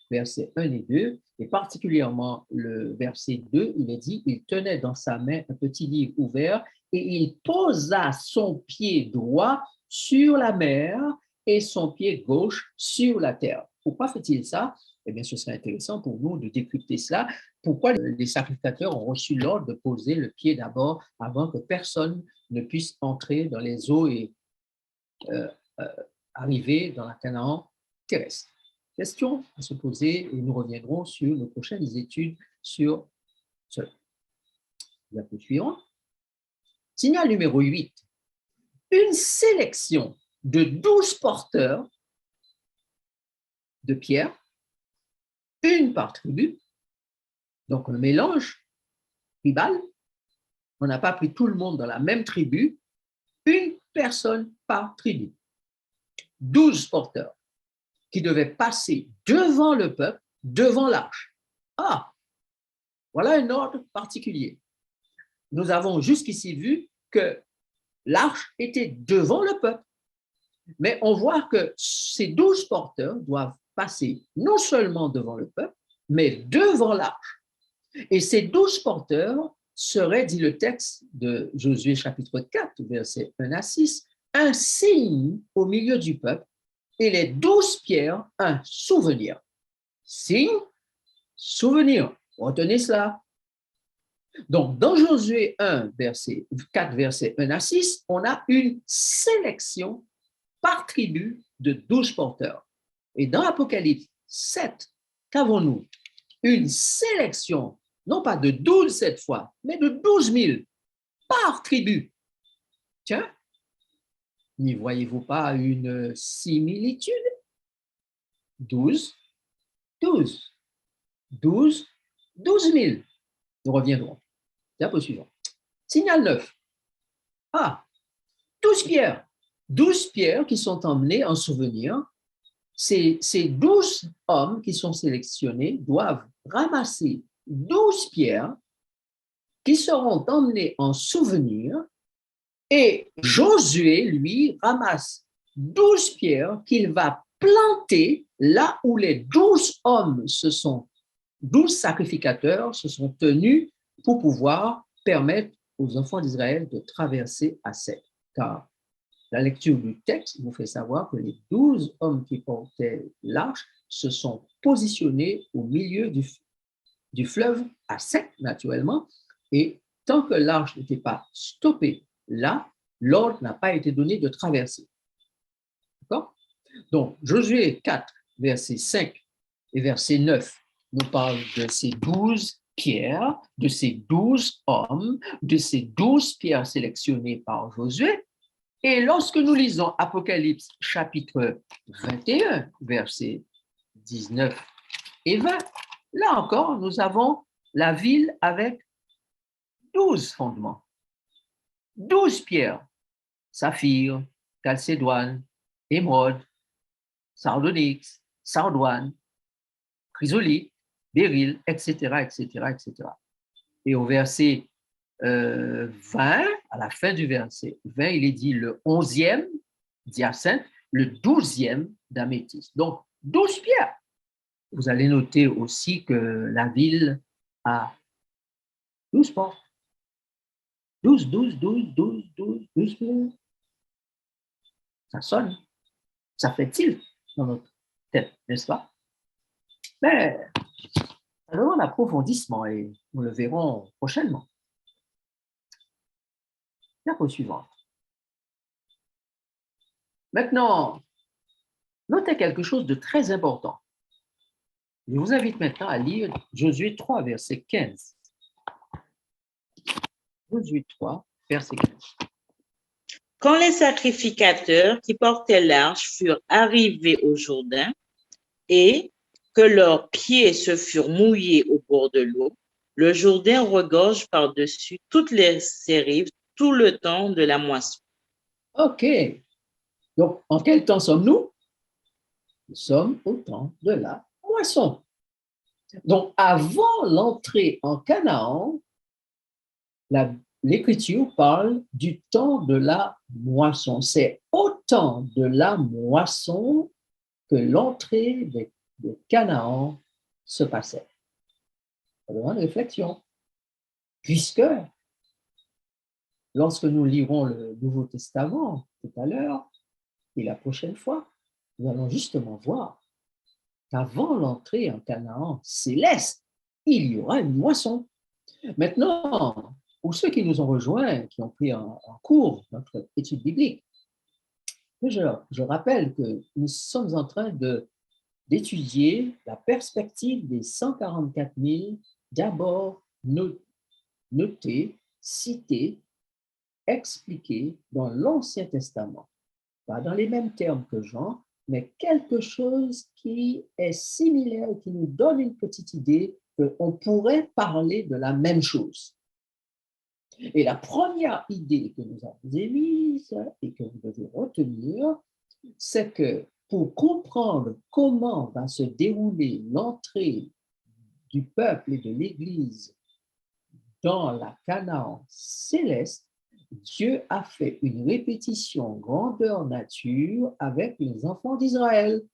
versets 1 et 2, et particulièrement le verset 2, il est dit « Il tenait dans sa main un petit livre ouvert et il posa son pied droit sur la mer et son pied gauche sur la terre. » Pourquoi fait-il ça? Eh bien, ce serait intéressant pour nous de décrypter cela. Pourquoi les sacrificateurs ont reçu l'ordre de poser le pied d'abord avant que personne ne puisse entrer dans les eaux et arriver dans la Canaan terrestre? Question à se poser et nous reviendrons sur nos prochaines études sur cela. La suivante. Signal numéro 8. Une sélection de 12 porteurs de pierre, une par tribu, donc un mélange tribal. On n'a pas pris tout le monde dans la même tribu, une personne par tribu. 12 porteurs. qui devait passer devant le peuple, devant l'arche. Ah, voilà un ordre particulier. Nous avons jusqu'ici vu que l'arche était devant le peuple, mais on voit que ces 12 porteurs doivent passer non seulement devant le peuple, mais devant l'arche. Et ces 12 porteurs seraient, dit le texte de Josué chapitre 4, versets 1 à 6, un signe au milieu du peuple et les 12 pierres, un souvenir. Signe, souvenir. Retenez cela. Donc, dans Josué 1, verset 4, versets 1 à 6, on a une sélection par tribu de 12 porteurs. Et dans Apocalypse 7, qu'avons-nous? Une sélection, non pas de 12 cette fois, mais de 12 000 par tribu. Tiens, n'y voyez-vous pas une similitude? 12, 12, 12, 12 000. Nous reviendrons. Diapo suivant. Signal 9. Ah, 12 pierres. 12 pierres qui sont emmenées en souvenir. Ces 12 hommes qui sont sélectionnés doivent ramasser 12 pierres qui seront emmenées en souvenir et Josué, lui, ramasse 12 pierres qu'il va planter là où les 12 hommes 12 sacrificateurs se sont tenus pour pouvoir permettre aux enfants d'Israël de traverser à sec. Car la lecture du texte nous fait savoir que les 12 hommes qui portaient l'arche se sont positionnés au milieu du fleuve à sec, naturellement, et tant que l'arche n'était pas stoppée là, l'ordre n'a pas été donné de traverser. D'accord? Donc, Josué 4, verset 5 et verset 9 nous parle de ces 12 pierres, de ces 12 hommes, de ces 12 pierres sélectionnées par Josué. Et lorsque nous lisons Apocalypse chapitre 21, versets 19 et 20, là encore, nous avons la ville avec 12 fondements, 12 pierres, saphir, chalcédoine, émeraude, sardonyx, sardoine, chrysolite, béryl, etc., etc., etc. Et au verset 20, à la fin du verset 20, il est dit le 11e d'hyacinthe, le 12e d'améthyste. Donc, 12 pierres. Vous allez noter aussi que la ville a 12 portes. 12, 12, 12, 12, 12, 12 pierres. Ça sonne, ça fait tilt dans notre tête, n'est-ce pas? Mais ça demande approfondissement et nous le verrons prochainement. Diapo suivante. Maintenant, notez quelque chose de très important. Je vous invite maintenant à lire Josué 3, verset 15. Josué 3, verset 15. Quand les sacrificateurs qui portaient l'arche furent arrivés au Jourdain et que leurs pieds se furent mouillés au bord de l'eau, le Jourdain regorge par-dessus toutes ses rives tout le temps de la moisson. OK. Donc, en quel temps sommes-nous? Nous sommes au temps de la moisson. Donc, avant l'entrée en Canaan, l'Écriture parle du temps de la moisson. C'est au temps de la moisson que l'entrée de Canaan se passait. Ça demande réflexion. Puisque, lorsque nous lirons le Nouveau Testament tout à l'heure, et la prochaine fois, nous allons justement voir qu'avant l'entrée en Canaan céleste, il y aura une moisson. Maintenant, pour ceux qui nous ont rejoints, qui ont pris en cours notre étude biblique, je rappelle que nous sommes en train d'étudier la perspective des 144 000 d'abord notés, cités, expliqués dans l'Ancien Testament. Pas dans les mêmes termes que Jean, mais quelque chose qui est similaire et qui nous donne une petite idée qu'on pourrait parler de la même chose. Et la première idée que nous avons émise et que vous devez retenir, c'est que pour comprendre comment va se dérouler l'entrée du peuple et de l'Église dans la Canaan céleste, Dieu a fait une répétition grandeur nature avec les enfants d'Israël.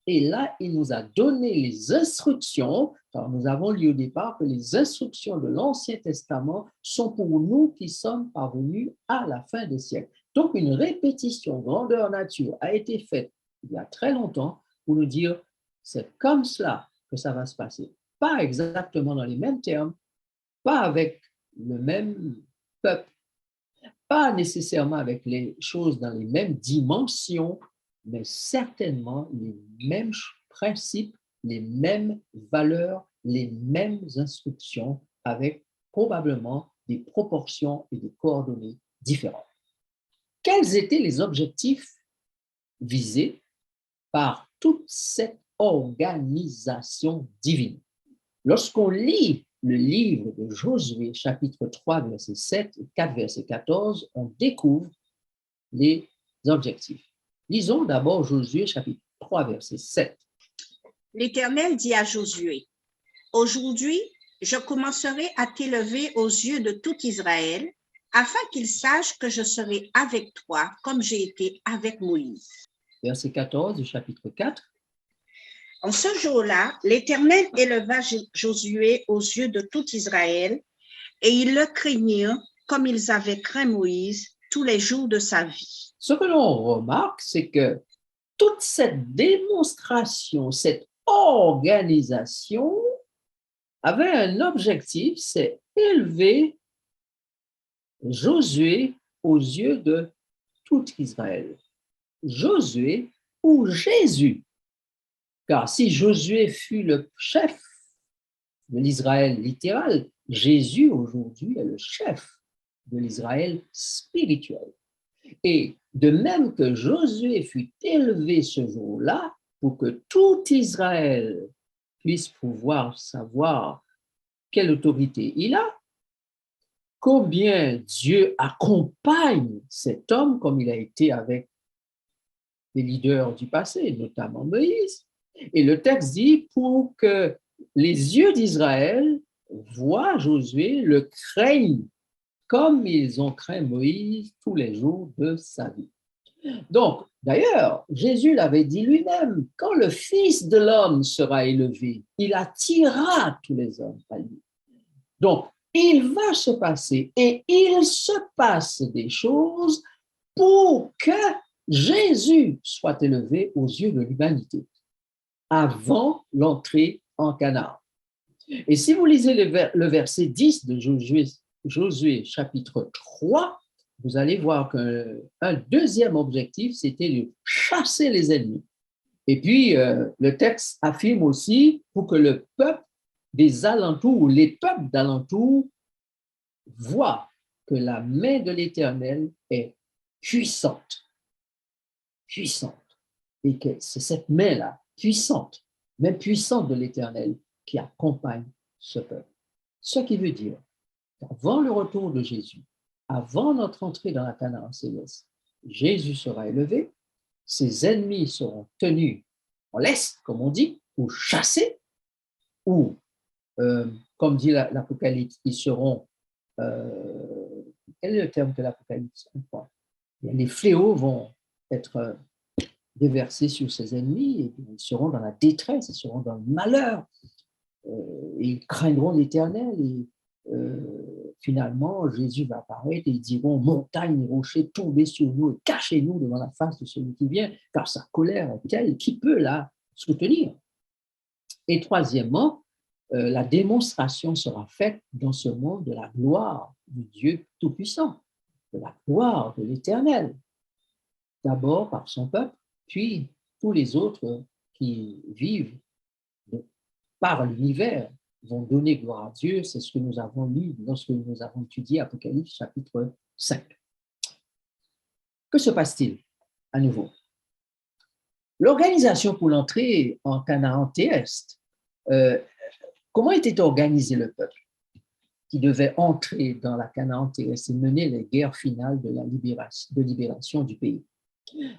Et là, il nous a donné les instructions. Alors, nous avons lu au départ que les instructions de l'Ancien Testament sont pour nous qui sommes parvenus à la fin des siècles. Donc, une répétition grandeur nature a été faite il y a très longtemps pour nous dire c'est comme cela que ça va se passer. Pas exactement dans les mêmes termes, pas avec le même peuple, pas nécessairement avec les choses dans les mêmes dimensions, mais certainement les mêmes principes, les mêmes valeurs, les mêmes instructions, avec probablement des proportions et des coordonnées différentes. Quels étaient les objectifs visés par toute cette organisation divine? Lorsqu'on lit le livre de Josué, chapitre 3, verset 7 et 4, verset 14, on découvre les objectifs. Lisons d'abord Josué, chapitre 3, verset 7. L'Éternel dit à Josué, « Aujourd'hui, je commencerai à t'élever aux yeux de tout Israël, afin qu'ils sachent que je serai avec toi comme j'ai été avec Moïse. » Verset 14 du chapitre 4. En ce jour-là, l'Éternel éleva Josué aux yeux de tout Israël, et ils le craignirent comme ils avaient craint Moïse tous les jours de sa vie. Ce que l'on remarque, c'est que toute cette démonstration, cette organisation avait un objectif, c'est élever Josué aux yeux de tout Israël. Josué ou Jésus. Car si Josué fut le chef de l'Israël littéral, Jésus aujourd'hui est le chef de l'Israël spirituel. Et de même que Josué fut élevé ce jour-là pour que tout Israël puisse pouvoir savoir quelle autorité il a, combien Dieu accompagne cet homme comme il a été avec les leaders du passé, notamment Moïse. Et le texte dit pour que les yeux d'Israël voient Josué, le craignent comme ils ont craint Moïse tous les jours de sa vie. Donc, d'ailleurs, Jésus l'avait dit lui-même, quand le Fils de l'homme sera élevé, il attirera tous les hommes à lui. Donc, il va se passer et il se passe des choses pour que Jésus soit élevé aux yeux de l'humanité avant l'entrée en Canaan. Et si vous lisez le verset 10 de Josué chapitre 3, vous allez voir qu'un deuxième objectif, c'était de chasser les ennemis. Et puis, le texte affirme aussi pour que le peuple des alentours, ou les peuples d'alentour, voient que la main de l'Éternel est puissante. Puissante. Et que c'est cette main-là, puissante, même puissante de l'Éternel, qui accompagne ce peuple. Ce qui veut dire qu'avant le retour de Jésus, avant notre entrée dans la Canaan céleste, Jésus sera élevé, ses ennemis seront tenus en laisse, comme on dit, ou chassés, ou, comme dit l'Apocalypse, ils seront, quel est le terme que l'Apocalypse emploie? Les fléaux vont être déversés sur ses ennemis, et ils seront dans la détresse, ils seront dans le malheur, et ils craindront l'Éternel, et finalement, Jésus va apparaître et ils diront, montagne et rochers, tombez sur nous et cachez-nous devant la face de celui qui vient, car sa colère est telle, qui peut la soutenir? Et troisièmement, la démonstration sera faite dans ce monde de la gloire du Dieu Tout-Puissant, de la gloire de l'Éternel, d'abord par son peuple, puis tous les autres qui vivent par l'univers vont donner gloire à Dieu. C'est ce que nous avons lu lorsque nous avons étudié Apocalypse chapitre 5. Que se passe-t-il à nouveau? L'organisation pour l'entrée en Canaan terrestre, comment était organisé le peuple qui devait entrer dans la Canaan terrestre et mener les guerres finales de la libération du pays?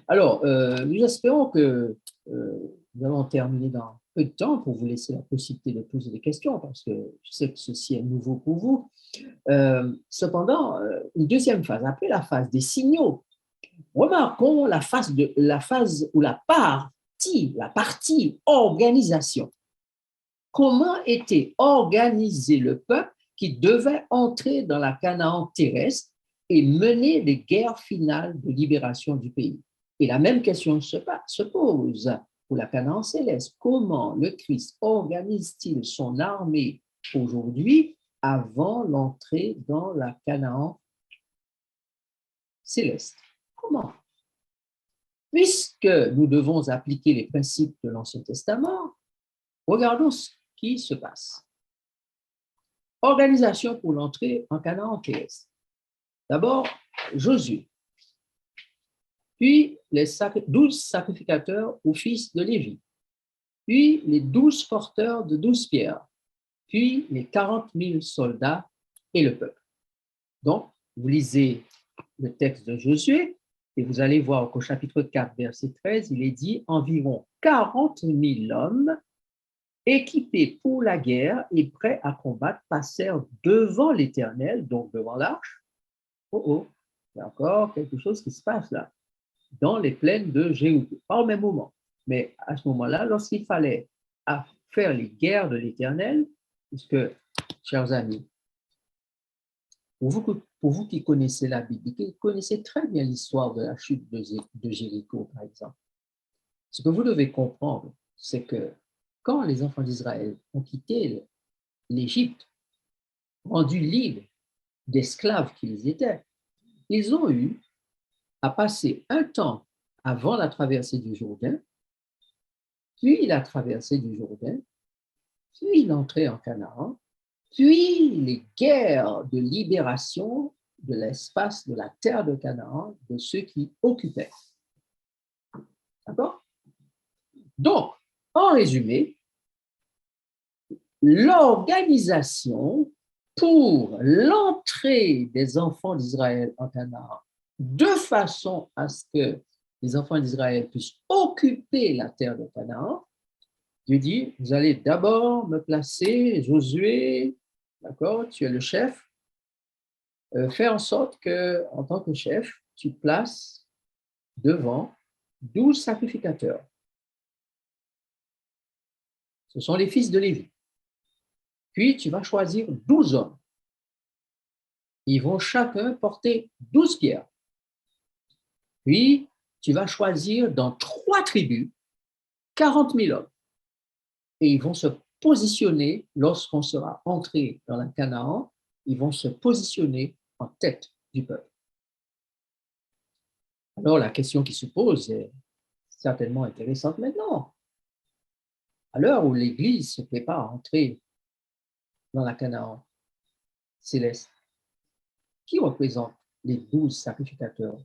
Alors, nous espérons que nous allons terminer dans peu de temps pour vous laisser la possibilité de poser des questions parce que je sais que ceci est nouveau pour vous. Cependant, une deuxième phase, après la phase des signaux, remarquons la phase ou la partie organisation. Comment était organisé le peuple qui devait entrer dans la Canaan terrestre et mener les guerres finales de libération du pays? Et la même question se pose pour la Canaan céleste. Comment le Christ organise-t-il son armée aujourd'hui avant l'entrée dans la Canaan céleste? Comment? Puisque nous devons appliquer les principes de l'Ancien Testament, regardons ce qui se passe. Organisation pour l'entrée en Canaan terrestre. D'abord, Josué, puis les 12 sacrificateurs au fils de Lévi, puis les 12 porteurs de 12 pierres, puis les 40 000 soldats et le peuple. Donc, vous lisez le texte de Josué et vous allez voir qu'au chapitre 4, verset 13, il est dit environ 40 000 hommes équipés pour la guerre et prêts à combattre passèrent devant l'Éternel, donc devant l'arche. Il y a encore quelque chose qui se passe là, dans les plaines de Jéhouké, pas au même moment. Mais à ce moment-là, lorsqu'il fallait faire les guerres de l'Éternel, puisque, chers amis, pour vous qui connaissez la Bible, qui connaissez très bien l'histoire de la chute de Jéricho, par exemple, ce que vous devez comprendre, c'est que quand les enfants d'Israël ont quitté l'Égypte, rendus libres d'esclaves qu'ils étaient, ils ont eu à passer un temps avant la traversée du Jourdain, puis la traversée du Jourdain, puis l'entrée en Canaan, puis les guerres de libération de l'espace de la terre de Canaan de ceux qui occupaient. D'accord? Donc, en résumé, l'organisation pour l'entrée des enfants d'Israël en Canaan, de façon à ce que les enfants d'Israël puissent occuper la terre de Canaan, Dieu dit, vous allez d'abord me placer, Josué, d'accord, tu es le chef, fais en sorte que, en tant que chef, tu places devant 12 sacrificateurs. Ce sont les fils de Lévi. Puis, tu vas choisir 12 hommes. Ils vont chacun porter 12 pierres. Puis, tu vas choisir dans 3 tribus 40 000 hommes. Et ils vont se positionner, lorsqu'on sera entré dans la Canaan, ils vont se positionner en tête du peuple. Alors, la question qui se pose est certainement intéressante maintenant. À l'heure où l'Église se prépare à entrer dans la Canaan céleste, qui représente les 12 sacrificateurs?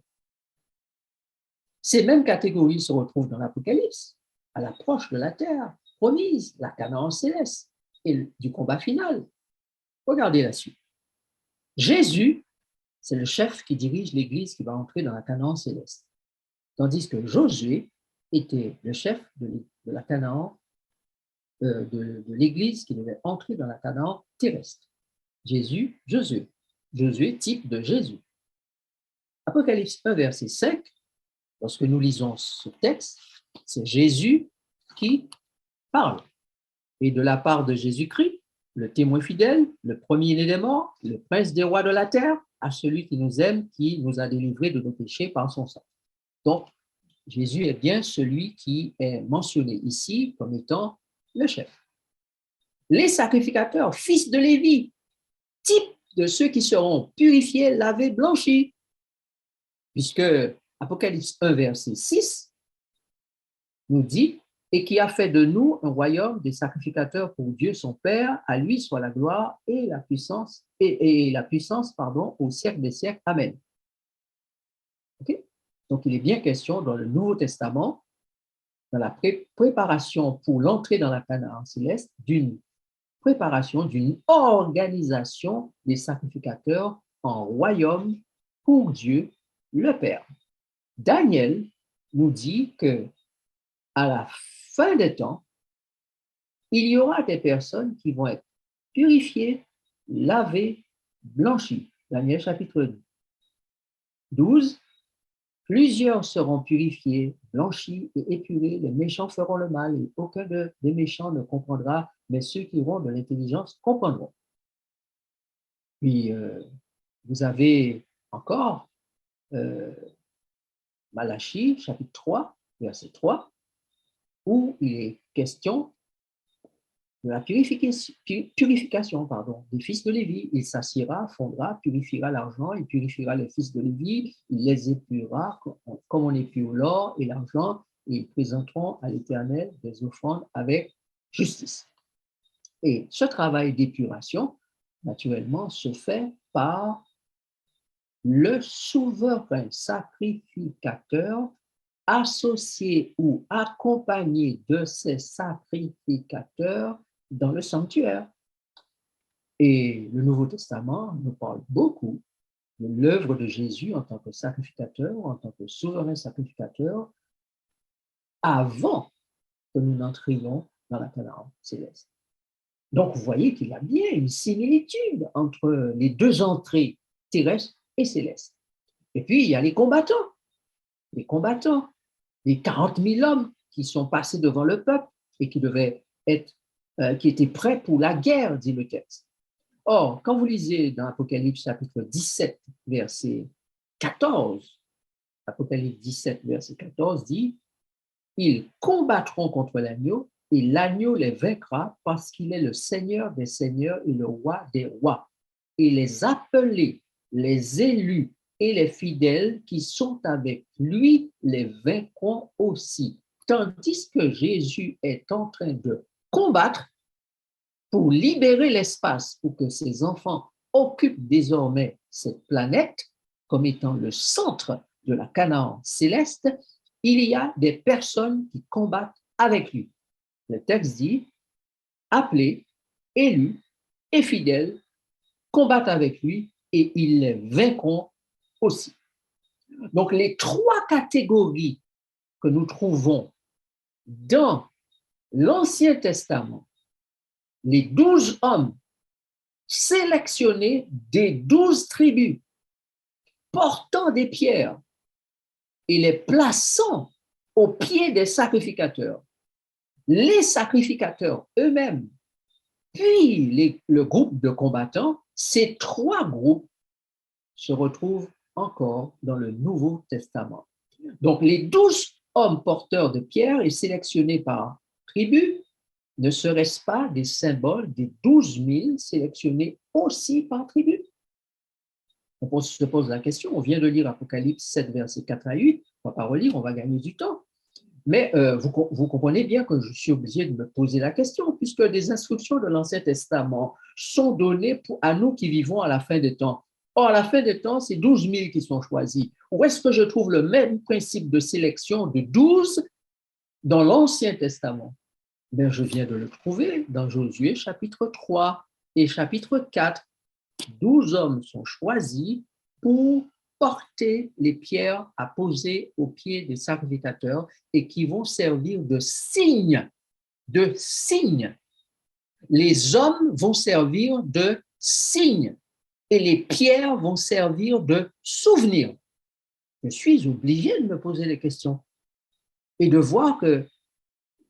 Ces mêmes catégories se retrouvent dans l'Apocalypse, à l'approche de la terre promise, la Canaan céleste, et du combat final. Regardez la suite. Jésus, c'est le chef qui dirige l'Église qui va entrer dans la Canaan céleste, tandis que Josué était le chef de la Canaan, de l'Église qui devait entrer dans la Canaan terrestre. Josué, type de Jésus. Apocalypse 1, verset 5, lorsque nous lisons ce texte, c'est Jésus qui parle. Et de la part de Jésus-Christ, le témoin fidèle, le premier-né des morts, le prince des rois de la terre, à celui qui nous aime, qui nous a délivrés de nos péchés par son sang. Donc, Jésus est bien celui qui est mentionné ici comme étant le chef. Les sacrificateurs, fils de Lévi, type de ceux qui seront purifiés, lavés, blanchis, puisque Apocalypse 1, verset 6 nous dit « Et qui a fait de nous un royaume des sacrificateurs pour Dieu son Père, à lui soit la gloire et la puissance, au siècle des siècles. Amen. » Okay? Donc, il est bien question dans le Nouveau Testament, dans la préparation pour l'entrée dans la Canaan céleste, d'une préparation, d'une organisation des sacrificateurs en royaume pour Dieu le Père. Daniel nous dit que à la fin des temps, il y aura des personnes qui vont être purifiées, lavées, blanchies. Daniel chapitre 12, plusieurs seront purifiés, blanchis et épurés. Les méchants feront le mal et aucun des méchants ne comprendra, mais ceux qui auront de l'intelligence comprendront. Puis, vous avez encore Malachie, chapitre 3, verset 3, où il est question de la purification des fils de Lévi. Il s'assiera, fondra, purifiera l'argent, il purifiera les fils de Lévi, il les épurera comme on épure l'or et l'argent, et ils présenteront à l'Éternel des offrandes avec justice. Et ce travail d'épuration, naturellement, se fait par le souverain sacrificateur associé ou accompagné de ces sacrificateurs dans le sanctuaire. Et le Nouveau Testament nous parle beaucoup de l'œuvre de Jésus en tant que sacrificateur, en tant que souverain sacrificateur, avant que nous n'entrions dans la Canaan céleste. Donc, vous voyez qu'il y a bien une similitude entre les deux entrées terrestres et célestes. Et puis, il y a les combattants, les 40 000 hommes qui sont passés devant le peuple et qui devaient être, qui étaient prêts pour la guerre, dit le texte. Or, quand vous lisez dans Apocalypse chapitre 17, verset 14, Apocalypse 17, verset 14 dit « Ils combattront contre l'agneau et l'agneau les vaincra parce qu'il est le Seigneur des seigneurs et le roi des rois. Et les appelés, les élus et les fidèles qui sont avec lui les vaincront aussi. » Tandis que Jésus est en train de combattre pour libérer l'espace pour que ses enfants occupent désormais cette planète comme étant le centre de la Canaan céleste, il y a des personnes qui combattent avec lui. Le texte dit, appelés, élus et fidèles combattent avec lui et ils les vaincront aussi. Donc, les trois catégories que nous trouvons dans l'Ancien Testament, les 12 hommes sélectionnés des 12 tribus, portant des pierres et les plaçant aux pieds des sacrificateurs, les sacrificateurs eux-mêmes, puis le groupe de combattants, ces trois groupes se retrouvent encore dans le Nouveau Testament. Donc, les 12 hommes porteurs de pierres et sélectionnés par tribu, ne serait-ce pas des symboles des 12 000 sélectionnés aussi par tribu? On se pose la question, on vient de lire Apocalypse 7, versets 4 à 8, on ne va pas relire, on va gagner du temps. Mais vous comprenez bien que je suis obligé de me poser la question, puisque les instructions de l'Ancien Testament sont données à nous qui vivons à la fin des temps. Or, à la fin des temps, c'est 12 000 qui sont choisis. Où est-ce que je trouve le même principe de sélection de 12 dans l'Ancien Testament? Ben, je viens de le trouver dans Josué chapitre 3 et chapitre 4. 12 hommes sont choisis pour porter les pierres à poser aux pieds des sacrificateurs et qui vont servir de signe. De signe. Les hommes vont servir de signe et les pierres vont servir de souvenir. Je suis obligé de me poser des questions et de voir que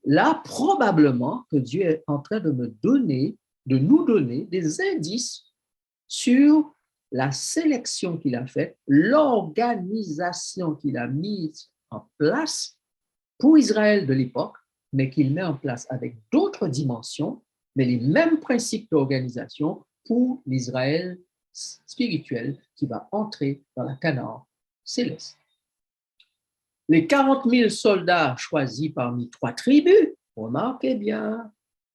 là, probablement que Dieu est en train de nous donner des indices sur la sélection qu'il a faite, l'organisation qu'il a mise en place pour Israël de l'époque, mais qu'il met en place avec d'autres dimensions, mais les mêmes principes d'organisation pour l'Israël spirituel qui va entrer dans la Canaan céleste. Les 40 000 soldats choisis parmi 3 tribus, remarquez bien,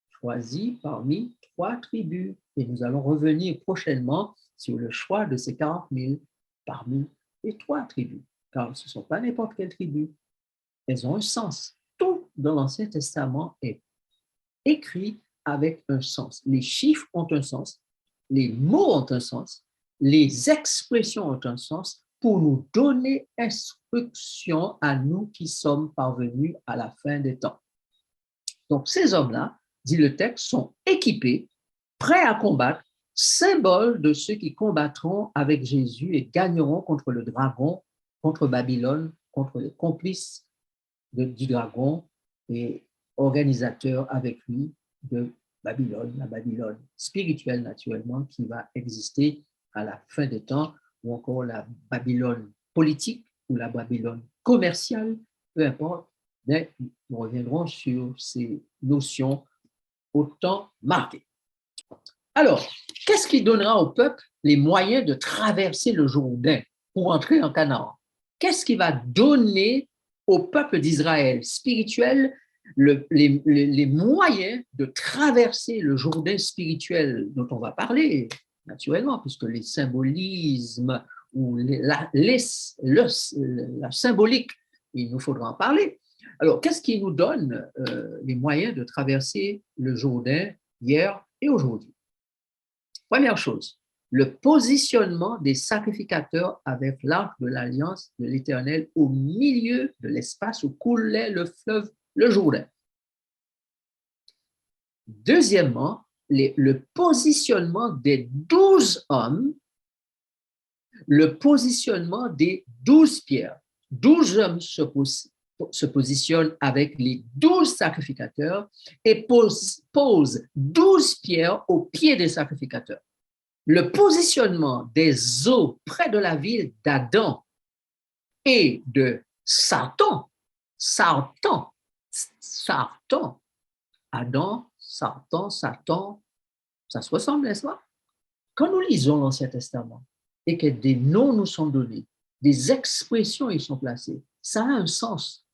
choisis parmi 3 tribus. Et nous allons revenir prochainement sur le choix de ces 40 000 parmi les 3 tribus. Car ce ne sont pas n'importe quelle tribu. Elles ont un sens. Tout dans l'Ancien Testament est écrit avec un sens. Les chiffres ont un sens, les mots ont un sens, les expressions ont un sens pour nous donner instruction à nous qui sommes parvenus à la fin des temps. Donc, ces hommes-là, dit le texte, sont équipés, prêts à combattre, symbole de ceux qui combattront avec Jésus et gagneront contre le dragon, contre Babylone, contre les complices du dragon et organisateurs avec lui de Babylone, la Babylone spirituelle naturellement qui va exister à la fin des temps, ou encore la Babylone politique ou la Babylone commerciale, peu importe, mais nous reviendrons sur ces notions au temps marqué. Alors, qu'est-ce qui donnera au peuple les moyens de traverser le Jourdain pour entrer en Canaan? Qu'est-ce qui va donner au peuple d'Israël spirituel les moyens de traverser le Jourdain spirituel dont on va parler, naturellement, puisque les symbolismes ou la symbolique, il nous faudra en parler. Alors, qu'est-ce qui nous donne les moyens de traverser le Jourdain hier et aujourd'hui? Première chose, le positionnement des sacrificateurs avec l'arc de l'alliance de l'Éternel au milieu de l'espace où coulait le fleuve, le Jourdain. Deuxièmement, le positionnement des 12 hommes, le positionnement des 12 pierres. 12 hommes se positionnent avec les 12 sacrificateurs et posent 12 pierres au pied des sacrificateurs. Le positionnement des eaux près de la ville d'Adam et de Sartan, Adam, Sartan, Satan, ça se ressemble, n'est-ce pas? Quand nous lisons l'Ancien Testament et que des noms nous sont donnés, des expressions y sont placées, ça a un sens.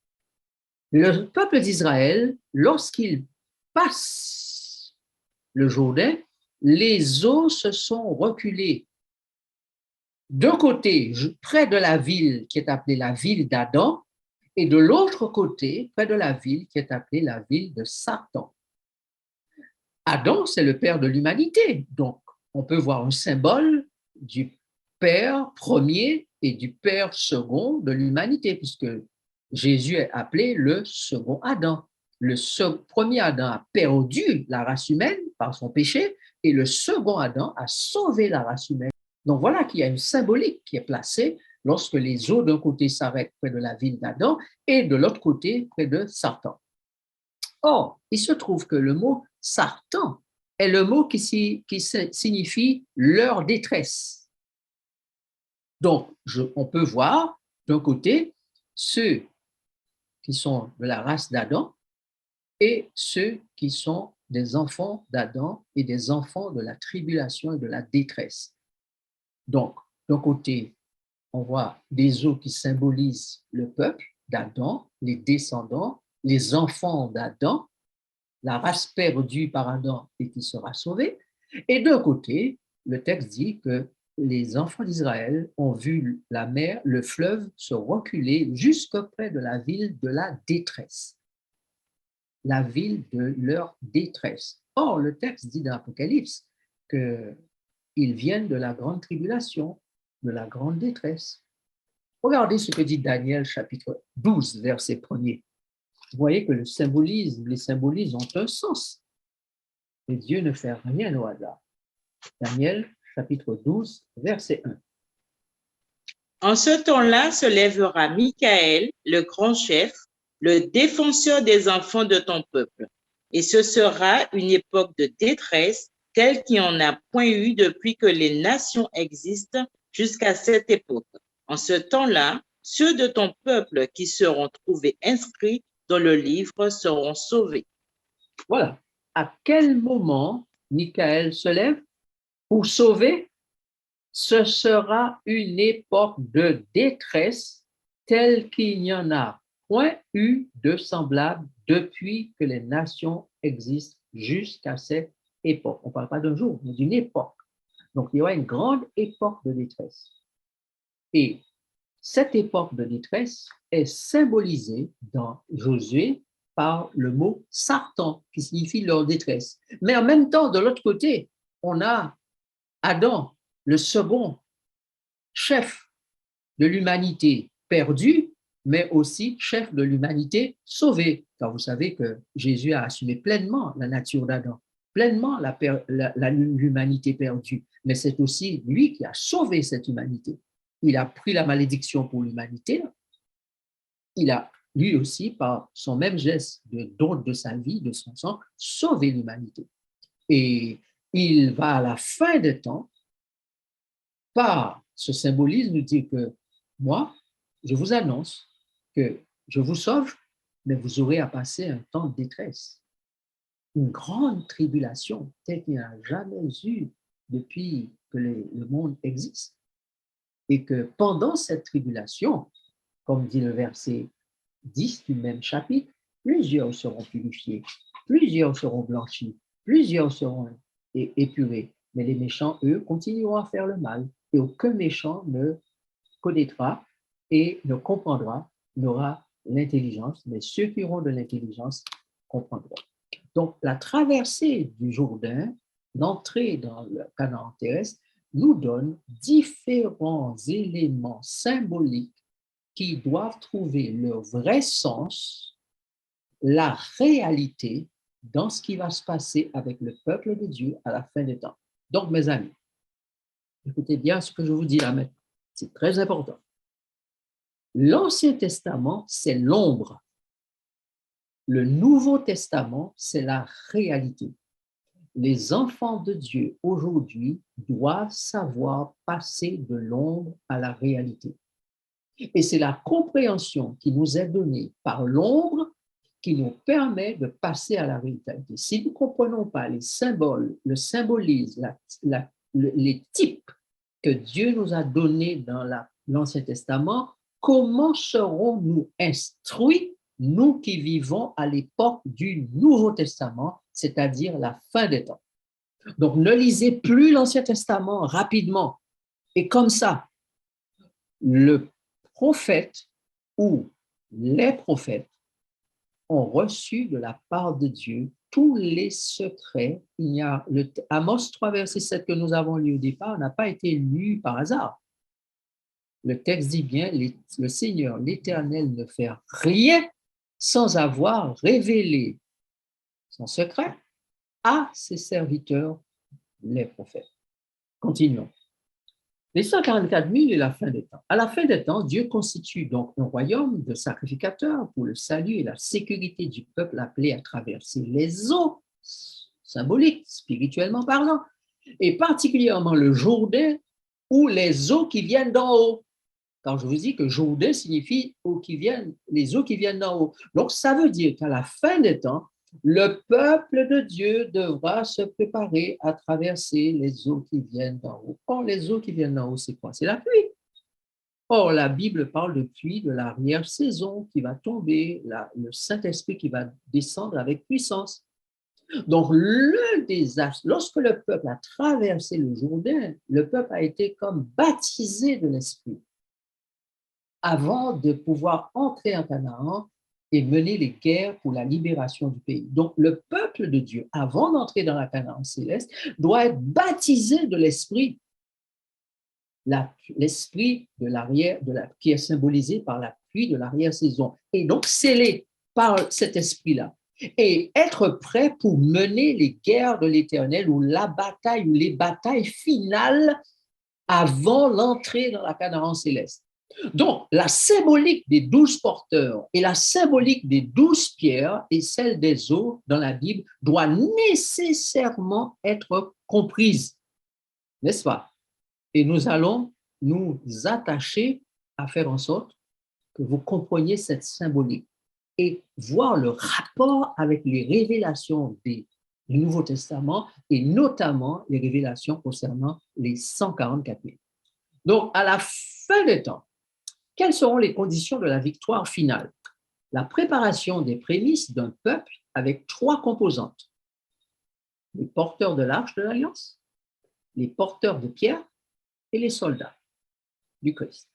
Le peuple d'Israël, lorsqu'il passe le Jourdain, les eaux se sont reculées. D'un côté, près de la ville qui est appelée la ville d'Adam, et de l'autre côté, près de la ville qui est appelée la ville de Satan. Adam, c'est le père de l'humanité, donc on peut voir un symbole du père premier et du père second de l'humanité, puisque Jésus est appelé le second Adam. Le premier Adam a perdu la race humaine par son péché et le second Adam a sauvé la race humaine. Donc voilà qu'il y a une symbolique qui est placée lorsque les eaux d'un côté s'arrêtent près de la ville d'Adam et de l'autre côté près de Satan. Or, il se trouve que le mot Satan est le mot qui signifie leur détresse. Donc, on peut voir d'un côté ceux qui sont de la race d'Adam et ceux qui sont des enfants d'Adam et des enfants de la tribulation et de la détresse. Donc, d'un côté, on voit des eaux qui symbolisent le peuple d'Adam, les descendants, les enfants d'Adam, la race perdue par Adam et qui sera sauvée. Et d'un côté, le texte dit que les enfants d'Israël ont vu la mer, le fleuve se reculer jusque près de la ville de la détresse. La ville de leur détresse. Or, le texte dit dans l'Apocalypse qu'ils viennent de la grande tribulation, de la grande détresse. Regardez ce que dit Daniel chapitre 12, verset 1er. Vous voyez que les symbolismes ont un sens. Et Dieu ne fait rien au hasard. Daniel chapitre 12, verset 1. En ce temps-là se lèvera Michaël, le grand chef, le défenseur des enfants de ton peuple. Et ce sera une époque de détresse telle qu'il n'y en a point eu depuis que les nations existent jusqu'à cette époque. En ce temps-là, ceux de ton peuple qui seront trouvés inscrits dans le livre seront sauvés. Voilà. À quel moment Michaël se lève pour sauver? Ce sera une époque de détresse telle qu'il n'y en a point eu de semblable depuis que les nations existent jusqu'à cette époque. On ne parle pas d'un jour, mais d'une époque. Donc, il y aura une grande époque de détresse. Et cette époque de détresse est symbolisée dans Josué par le mot Sartan, qui signifie leur détresse. Mais en même temps, de l'autre côté, on a Adam, le second chef de l'humanité perdu, mais aussi chef de l'humanité sauvée. Car vous savez que Jésus a assumé pleinement la nature d'Adam, pleinement l'humanité perdue, mais c'est aussi lui qui a sauvé cette humanité. Il a pris la malédiction pour l'humanité. Il a, lui aussi, par son même geste de don de sa vie, de son sang, sauvé l'humanité. Et il va à la fin des temps, par ce symbolisme, nous dire que moi, je vous annonce que je vous sauve, mais vous aurez à passer un temps de détresse, une grande tribulation telle qu'il n'y a jamais eu depuis que le monde existe. Et que pendant cette tribulation, comme dit le verset 10 du même chapitre, plusieurs seront purifiés, plusieurs seront blanchis, plusieurs seront épurés, mais les méchants, eux, continueront à faire le mal, et aucun méchant ne connaîtra et ne comprendra, n'aura l'intelligence, mais ceux qui auront de l'intelligence comprendront. Donc, la traversée du Jourdain, l'entrée dans le Canaan terrestre, nous donne différents éléments symboliques qui doivent trouver leur vrai sens, la réalité dans ce qui va se passer avec le peuple de Dieu à la fin des temps. Donc, mes amis, écoutez bien ce que je vous dis là maintenant. C'est très important. L'Ancien Testament, c'est l'ombre. Le Nouveau Testament, c'est la réalité. Les enfants de Dieu aujourd'hui doivent savoir passer de l'ombre à la réalité. Et c'est la compréhension qui nous est donnée par l'ombre qui nous permet de passer à la réalité. Si nous ne comprenons pas les symboles, le symbolisme, les types que Dieu nous a donnés dans l'Ancien Testament, comment serons-nous instruits, nous qui vivons à l'époque du Nouveau Testament, c'est-à-dire la fin des temps? Donc, ne lisez plus l'Ancien Testament rapidement. Et comme ça, le prophète ou les prophètes ont reçu de la part de Dieu tous les secrets. Il y a Amos 3, verset 7 que nous avons lu au départ n'a pas été lu par hasard. Le texte dit bien, le Seigneur, l'Éternel, ne fait rien sans avoir révélé son secret à ses serviteurs, les prophètes. Continuons. Les 144 000 et la fin des temps. À la fin des temps, Dieu constitue donc un royaume de sacrificateurs pour le salut et la sécurité du peuple appelé à traverser les eaux, symboliques, spirituellement parlant, et particulièrement le Jourdain ou les eaux qui viennent d'en haut. Quand je vous dis que Jourdain signifie les eaux qui viennent d'en haut. Donc, ça veut dire qu'à la fin des temps, le peuple de Dieu devra se préparer à traverser les eaux qui viennent d'en haut. Or, les eaux qui viennent d'en haut, c'est quoi? C'est la pluie. Or, la Bible parle de pluie de l'arrière-saison qui va tomber, le Saint-Esprit qui va descendre avec puissance. Donc, lorsque le peuple a traversé le Jourdain, le peuple a été comme baptisé de l'Esprit avant de pouvoir entrer en Canaan et mener les guerres pour la libération du pays. Donc, le peuple de Dieu, avant d'entrer dans la Canaan céleste, doit être baptisé de l'Esprit. L'Esprit qui est symbolisé par la pluie de l'arrière-saison. Et donc, scellé par cet Esprit-là. Et être prêt pour mener les guerres de l'Éternel ou la bataille ou les batailles finales avant l'entrée dans la Canaan céleste. Donc, la symbolique des 12 porteurs et la symbolique des 12 pierres et celle des eaux dans la Bible doit nécessairement être comprise, n'est-ce pas? Et nous allons nous attacher à faire en sorte que vous compreniez cette symbolique et voir le rapport avec les révélations du Nouveau Testament et notamment les révélations concernant les 144 000. Donc, à la fin des temps, quelles seront les conditions de la victoire finale? La préparation des prémices d'un peuple avec 3 composantes. Les porteurs de l'arche de l'Alliance, les porteurs de pierre et les soldats du Christ.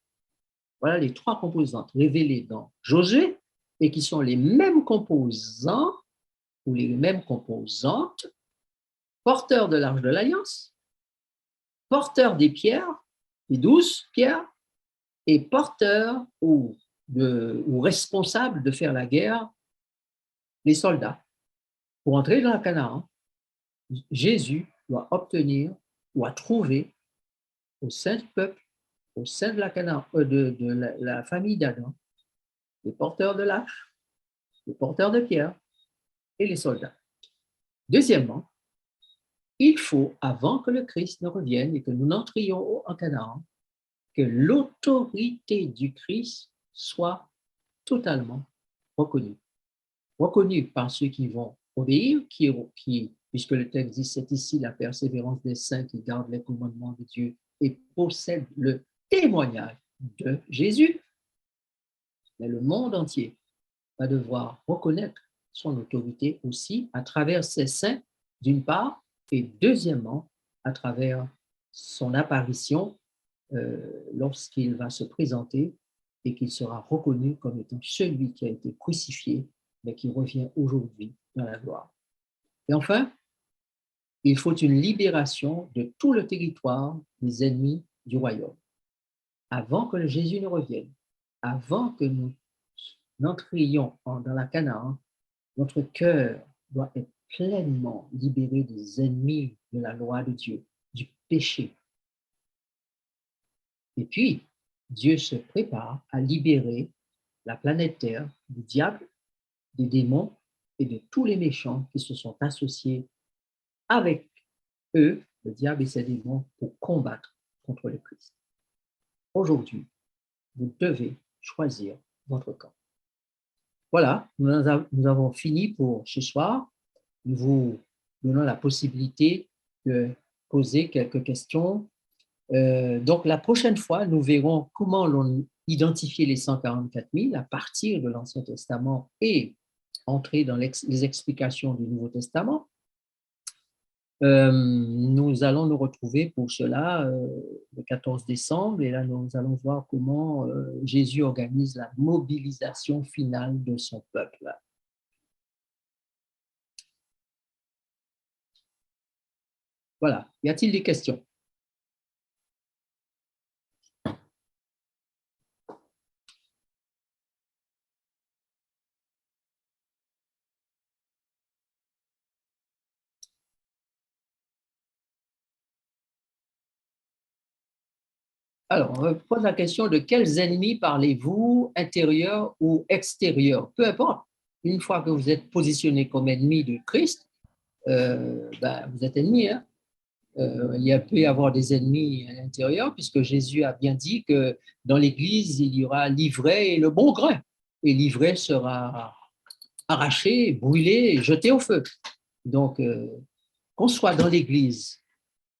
Voilà les 3 composantes révélées dans Josué et qui sont les mêmes composants ou les mêmes composantes, porteurs de l'arche de l'Alliance, porteurs des pierres, les 12 pierres, et porteurs ou ou responsables de faire la guerre les soldats. Pour entrer dans la Canaan, Jésus doit obtenir ou a trouvé au sein du peuple, au sein de la, Canaan, la famille d'Adam, les porteurs de l'arche, les porteurs de pierre et les soldats. Deuxièmement, il faut, avant que le Christ ne revienne et que nous n'entrions en Canaan, que l'autorité du Christ soit totalement reconnue. Reconnue par ceux qui vont obéir, puisque le texte dit, c'est ici la persévérance des saints qui gardent les commandements de Dieu et possèdent le témoignage de Jésus. Mais le monde entier va devoir reconnaître son autorité aussi à travers ses saints, d'une part, et deuxièmement, à travers son apparition lorsqu'il va se présenter et qu'il sera reconnu comme étant celui qui a été crucifié, mais qui revient aujourd'hui dans la gloire. Et enfin, il faut une libération de tout le territoire des ennemis du royaume. Avant que Jésus ne revienne, avant que nous n'entrions dans la Canaan, notre cœur doit être pleinement libéré des ennemis de la loi de Dieu, du péché. Et puis, Dieu se prépare à libérer la planète Terre du diable, des démons et de tous les méchants qui se sont associés avec eux, le diable et ses démons, pour combattre contre le Christ. Aujourd'hui, vous devez choisir votre camp. Voilà, nous avons fini pour ce soir. Nous vous donnons la possibilité de poser quelques questions. Donc, la prochaine fois, nous verrons comment l'on identifie les 144 000 à partir de l'Ancien Testament et entrer dans les explications du Nouveau Testament. Nous allons nous retrouver pour cela le 14 décembre et là, nous allons voir comment Jésus organise la mobilisation finale de son peuple. Voilà, y a-t-il des questions? Alors, on pose la question de quels ennemis parlez-vous, intérieurs ou extérieurs? Peu importe, une fois que vous êtes positionné comme ennemi de Christ, vous êtes ennemi. Hein? Il peut y avoir des ennemis à l'intérieur, puisque Jésus a bien dit que dans l'Église, il y aura l'ivraie et le bon grain. Et l'ivraie sera arraché, brûlé et jeté au feu. Donc, qu'on soit dans l'Église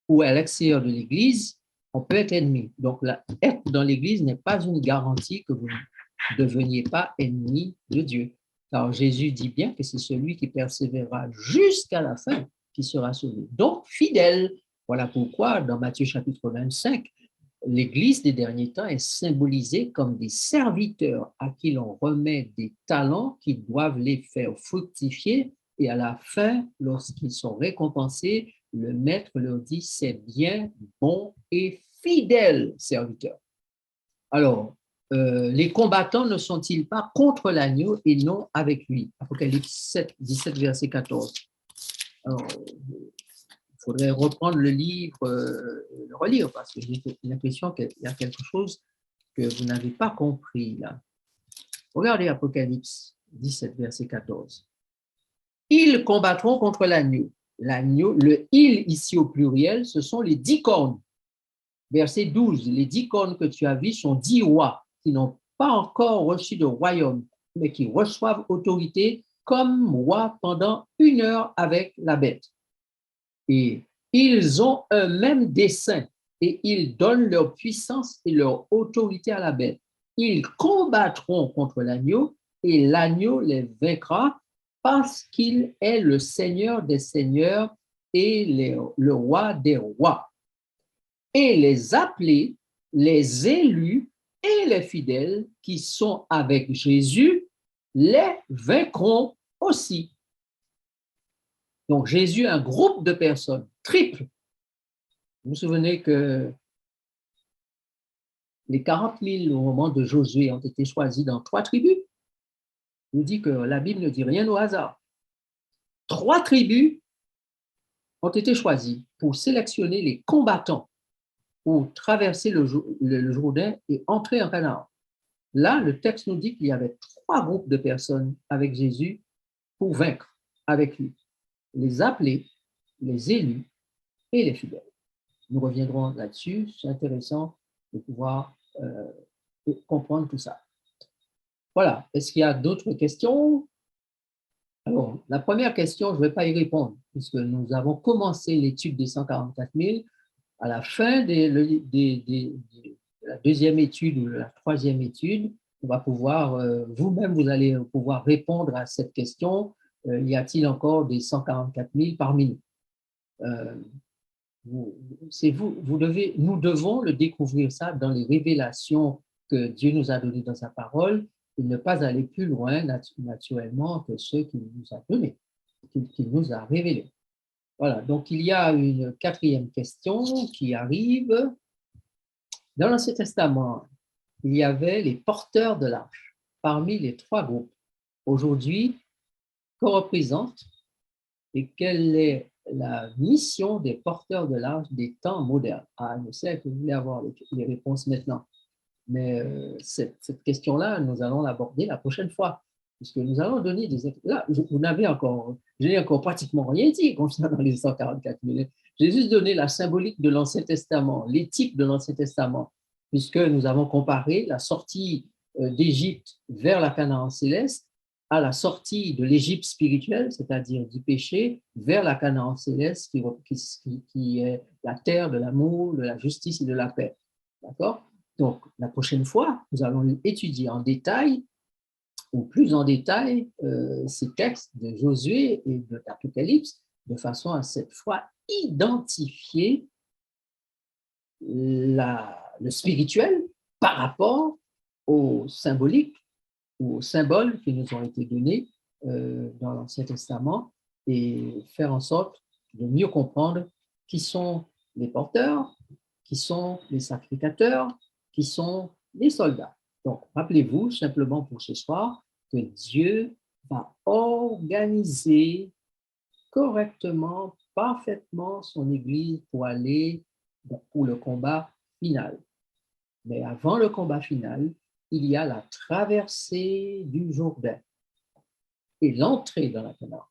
ou à l'extérieur de l'Église, on peut être ennemi. Donc, être dans l'Église n'est pas une garantie que vous ne deveniez pas ennemi de Dieu. Alors, Jésus dit bien que c'est celui qui persévérera jusqu'à la fin qui sera sauvé. Donc, fidèle. Voilà pourquoi, dans Matthieu chapitre 25, l'Église des derniers temps est symbolisée comme des serviteurs à qui l'on remet des talents qui doivent les faire fructifier. Et à la fin, lorsqu'ils sont récompensés, le maître leur dit, c'est bien, bon et fidèle serviteur. Alors, les combattants ne sont-ils pas contre l'agneau et non avec lui? Apocalypse 17, verset 14. Alors, il faudrait reprendre le livre, le relire, parce que j'ai l'impression qu'il y a quelque chose que vous n'avez pas compris là. Regardez Apocalypse 17, verset 14. Ils combattront contre l'agneau. L'agneau, le « il » ici au pluriel, ce sont les 10 cornes. Verset 12, les 10 cornes que tu as vues sont 10 rois qui n'ont pas encore reçu de royaume, mais qui reçoivent autorité comme rois pendant 1 heure avec la bête. Et ils ont un même dessein et ils donnent leur puissance et leur autorité à la bête. Ils combattront contre l'agneau et l'agneau les vaincra parce qu'il est le Seigneur des seigneurs et le roi des rois. Et les appelés, les élus et les fidèles qui sont avec Jésus les vaincront aussi. Donc, Jésus, un groupe de personnes, triple. Vous vous souvenez que les 40 000 au moment de Josué ont été choisis dans 3 tribus. Je vous dis que la Bible ne dit rien au hasard. 3 tribus ont été choisies pour sélectionner les combattants pour traverser le Jourdain et entrer en Canaan. Là, le texte nous dit qu'il y avait 3 groupes de personnes avec Jésus pour vaincre avec lui. Les appelés, les élus et les fidèles. Nous reviendrons là-dessus. C'est intéressant de pouvoir comprendre tout ça. Voilà. Est-ce qu'il y a d'autres questions? Alors, la première question, je ne vais pas y répondre, puisque nous avons commencé l'étude des 144 000. À la fin de la deuxième étude ou de la troisième étude, on va pouvoir, vous-même, vous allez pouvoir répondre à cette question. Y a-t-il encore des 144 000 parmi nous? Nous devons le découvrir ça dans les révélations que Dieu nous a données dans sa parole et ne pas aller plus loin naturellement que ceux qu'il nous a donnés, qu'il nous a révélés. Voilà, donc il y a une 4e question qui arrive. Dans l'Ancien Testament, il y avait les porteurs de l'arche parmi les 3 groupes. Aujourd'hui, qu'on représente et quelle est la mission des porteurs de l'arche des temps modernes? Je sais que vous voulez avoir les réponses maintenant, mais cette question-là, nous allons l'aborder la prochaine fois, puisque nous allons donner des... Là, je n'ai encore pratiquement rien dit concernant les 144 000. J'ai juste donné la symbolique de l'Ancien Testament, l'éthique de l'Ancien Testament, puisque nous avons comparé la sortie d'Égypte vers la Canaan céleste à la sortie de l'Égypte spirituelle, c'est-à-dire du péché, vers la Canaan céleste qui est la terre de l'amour, de la justice et de la paix. D'accord? Donc, la prochaine fois, nous allons étudier en détail, ou plus en détail, ces textes de Josué et de l'Apocalypse, de façon à cette fois identifier le spirituel par rapport au symbolique ou aux symboles qui nous ont été donnés dans l'Ancien Testament et faire en sorte de mieux comprendre qui sont les porteurs, qui sont les sacrificateurs, qui sont les soldats. Donc, rappelez-vous simplement pour ce soir que Dieu va organiser correctement, parfaitement son Église pour aller pour le combat final. Mais avant le combat final, il y a la traversée du Jourdain et l'entrée dans la Canaan.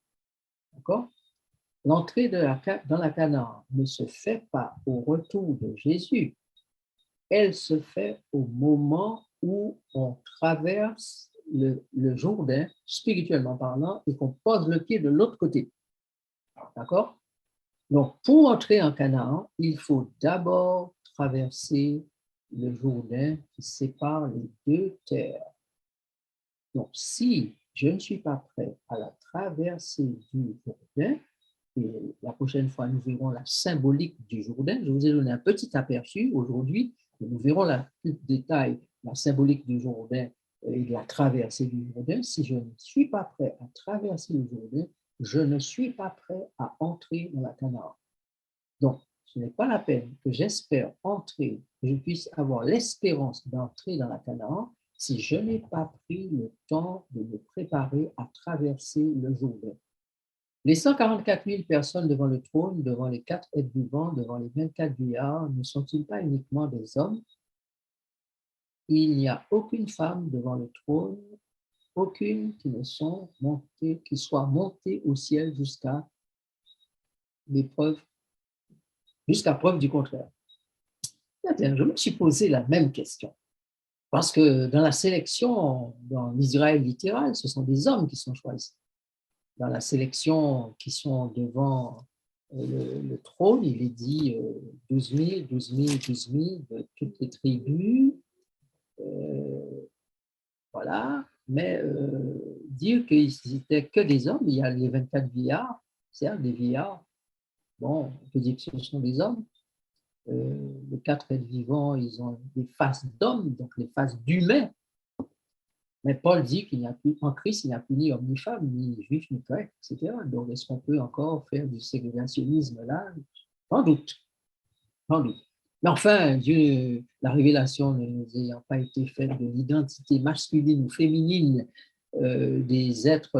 D'accord? L'entrée dans la Canaan ne se fait pas au retour de Jésus. Elle se fait au moment où on traverse le Jourdain, spirituellement parlant, et qu'on pose le pied de l'autre côté. D'accord? Donc, pour entrer en Canaan, il faut d'abord traverser le Jourdain qui sépare les 2 terres. Donc, si je ne suis pas prêt à la traversée du Jourdain, et la prochaine fois, nous verrons la symbolique du Jourdain. Je vous ai donné un petit aperçu aujourd'hui, mais nous verrons plus de détail la symbolique du Jourdain et de la traversée du Jourdain. Si je ne suis pas prêt à traverser le Jourdain, je ne suis pas prêt à entrer dans la Canaan. Donc, ce n'est pas la peine que j'espère entrer, que je puisse avoir l'espérance d'entrer dans la Canaan si je n'ai pas pris le temps de me préparer à traverser le Jourdain. Les 144 000 personnes devant le trône, devant les 4 êtres vivants, devant les 24 vieillards, ne sont-ils pas uniquement des hommes? Il n'y a aucune femme devant le trône, aucune qui soit montée au ciel jusqu'à preuve du contraire. Je me suis posé la même question. Parce que dans la sélection, dans l'Israël littéral, ce sont des hommes qui sont choisis. Dans la sélection qui sont devant le trône, il est dit 12 000, 12 000, 12 000 de toutes les tribus. Voilà. Mais dire qu'ils n'étaient que des hommes, il y a les 24 vieillards, certes, des vieillards. Bon, on peut dire que ce sont des hommes. Les 4 êtres vivants, ils ont des faces d'hommes, donc les faces d'humains. Mais Paul dit qu'il n'y a plus, en Christ, il n'y a plus ni homme ni femme, ni juif ni grec, etc. Donc, est-ce qu'on peut encore faire du ségrégationnisme là? Sans doute. Sans doute. Mais enfin, Dieu, la révélation ne nous ayant pas été faite de l'identité masculine ou féminine des êtres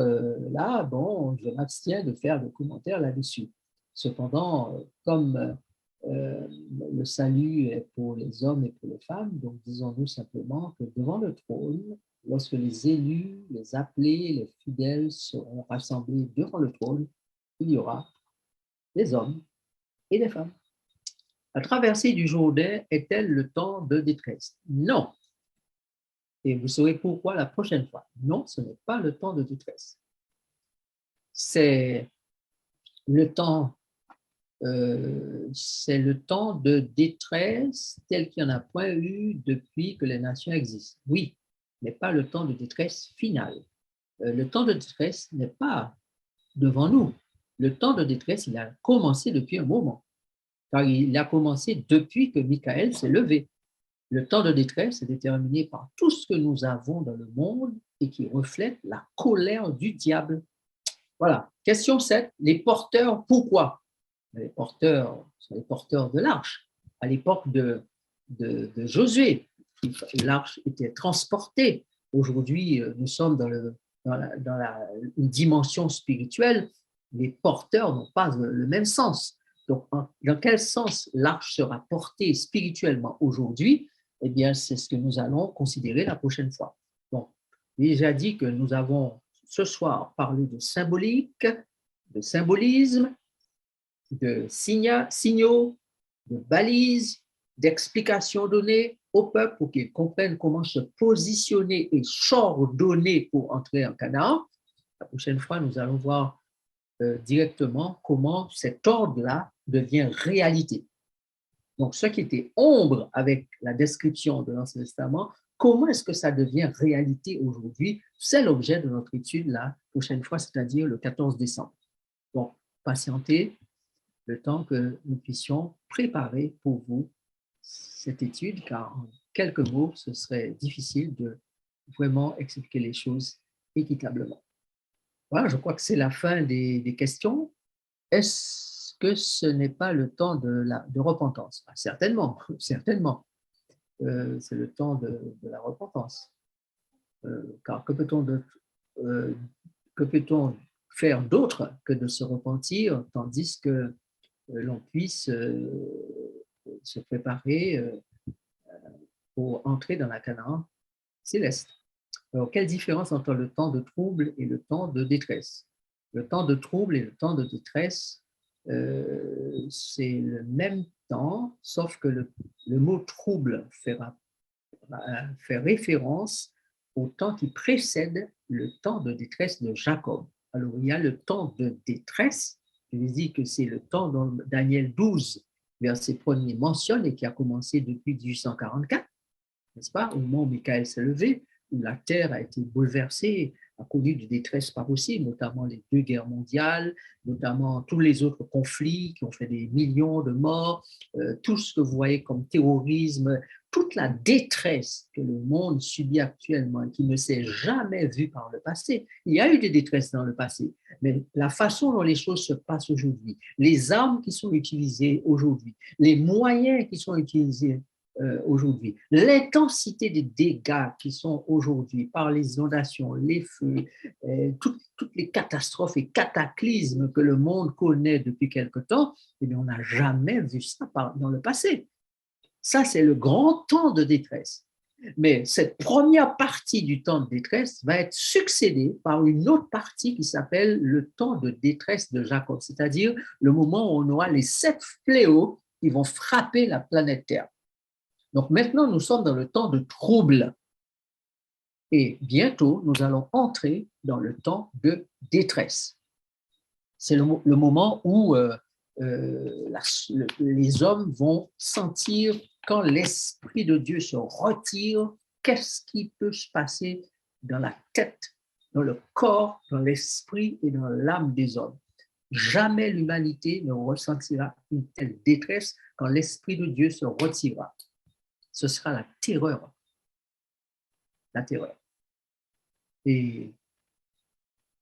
là, bon, je m'abstiens de faire de commentaires là-dessus. Cependant, comme le salut est pour les hommes et pour les femmes, donc disons-nous simplement que devant le trône, lorsque les élus, les appelés, les fidèles seront rassemblés devant le trône, il y aura des hommes et des femmes. La traversée du Jourdain est-elle le temps de détresse? Non. Et vous saurez pourquoi la prochaine fois. Non, ce n'est pas le temps de détresse. C'est le temps de détresse tel qu'il n'y en a point eu depuis que les nations existent. Oui, mais pas le temps de détresse final. Le temps de détresse n'est pas devant nous. Le temps de détresse, il a commencé depuis un moment, car il a commencé depuis que Michael s'est levé. Le temps de détresse est déterminé par tout ce que nous avons dans le monde et qui reflète la colère du diable. Voilà. Question 7. Les porteurs, pourquoi? Les porteurs sont les porteurs de l'arche. À l'époque de Josué, l'arche était transportée. Aujourd'hui, nous sommes dans une dimension spirituelle. Les porteurs n'ont pas le même sens. Donc, dans quel sens l'arche sera portée spirituellement aujourd'hui? Eh bien, c'est ce que nous allons considérer la prochaine fois. Donc, déjà dit que nous avons ce soir parlé de symbolique, de symbolisme, de signaux, de balises, d'explications données au peuple pour qu'ils comprennent comment se positionner et s'ordonner pour entrer en Canaan. La prochaine fois, nous allons voir directement comment cet ordre-là devient réalité. Donc, ce qui était ombre avec la description de l'Ancien Testament, comment est-ce que ça devient réalité aujourd'hui? C'est l'objet de notre étude la prochaine fois, c'est-à-dire le 14 décembre. Donc, patientez le temps que nous puissions préparer pour vous cette étude, car en quelques mots, ce serait difficile de vraiment expliquer les choses équitablement. Voilà, je crois que c'est la fin des questions. Est-ce que ce n'est pas le temps de repentance? Certainement, certainement. C'est le temps de la repentance. Car que peut-on faire d'autre que de se repentir, tandis que l'on puisse se préparer pour entrer dans la Canaan céleste. Alors, quelle différence entre le temps de trouble et le temps de détresse? Le temps de trouble et le temps de détresse, c'est le même temps, sauf que le mot trouble fait référence au temps qui précède le temps de détresse de Jacob. Alors, il y a le temps de détresse, je vous dis que c'est le temps dont Daniel 12, verset 1er, mentionne et qui a commencé depuis 1844, n'est-ce pas, au moment où Michael s'est levé, où la terre a été bouleversée, a connu de détresse pas possible, notamment les 2 guerres mondiales, notamment tous les autres conflits qui ont fait des millions de morts, tout ce que vous voyez comme terrorisme, toute la détresse que le monde subit actuellement et qui ne s'est jamais vue par le passé. Il y a eu des détresses dans le passé, mais la façon dont les choses se passent aujourd'hui, les armes qui sont utilisées aujourd'hui, les moyens qui sont utilisés aujourd'hui, l'intensité des dégâts qui sont aujourd'hui par les inondations, les feux, toutes les catastrophes et cataclysmes que le monde connaît depuis quelque temps, eh bien, on n'a jamais vu ça dans le passé. Ça, c'est le grand temps de détresse. Mais cette première partie du temps de détresse va être succédée par une autre partie qui s'appelle le temps de détresse de Jacob, c'est-à-dire le moment où on aura les 7 fléaux qui vont frapper la planète Terre. Donc maintenant, nous sommes dans le temps de trouble. Et bientôt, nous allons entrer dans le temps de détresse. C'est le moment où les hommes vont sentir, quand l'Esprit de Dieu se retire, qu'est-ce qui peut se passer dans la tête, dans le corps, dans l'esprit et dans l'âme des hommes. Jamais l'humanité ne ressentira une telle détresse quand l'Esprit de Dieu se retirera. Ce sera la terreur. La terreur. Et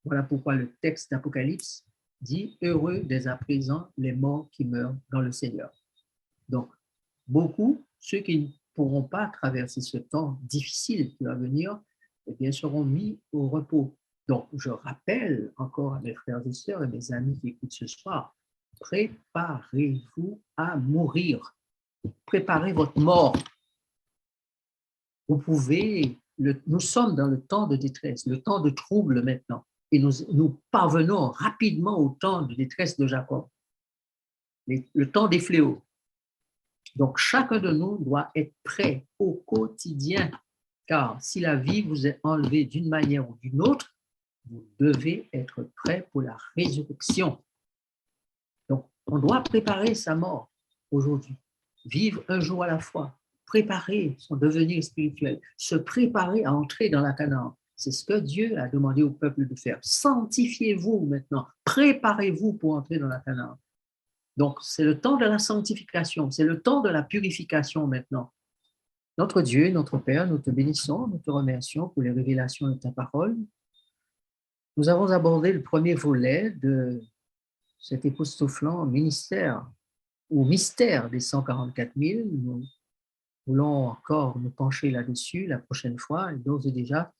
voilà pourquoi le texte d'Apocalypse dit « Heureux dès à présent les morts qui meurent dans le Seigneur ». Donc, beaucoup, ceux qui ne pourront pas traverser ce temps difficile qui va venir, eh bien, seront mis au repos. Donc, je rappelle encore à mes frères et sœurs et mes amis qui écoutent ce soir, préparez-vous à mourir. Préparez votre mort. Vous pouvez, nous sommes dans le temps de détresse, le temps de trouble maintenant, et nous parvenons rapidement au temps de détresse de Jacob, le temps des fléaux. Donc, chacun de nous doit être prêt au quotidien, car si la vie vous est enlevée d'une manière ou d'une autre, vous devez être prêt pour la résurrection. Donc, on doit préparer sa mort aujourd'hui, vivre un jour à la fois, préparer son devenir spirituel, se préparer à entrer dans la Canaan. C'est ce que Dieu a demandé au peuple de faire. Sanctifiez-vous maintenant, préparez-vous pour entrer dans la Canaan. Donc, c'est le temps de la sanctification, c'est le temps de la purification maintenant. Notre Dieu, notre Père, nous te bénissons, nous te remercions pour les révélations de ta parole. Nous avons abordé le premier volet de cet époustouflant ministère ou mystère des 144 000. Nous voulons encore nous pencher là-dessus la prochaine fois et d'ores et déjà,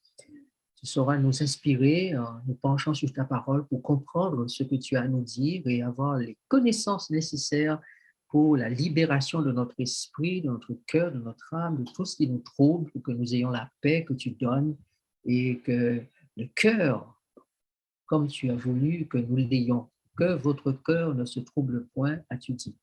ce sera nous inspirer en nous penchant sur ta parole pour comprendre ce que tu as à nous dire et avoir les connaissances nécessaires pour la libération de notre esprit, de notre cœur, de notre âme, de tout ce qui nous trouble, pour que nous ayons la paix que tu donnes et que le cœur, comme tu as voulu que nous l'ayons, que votre cœur ne se trouble point, as-tu dit.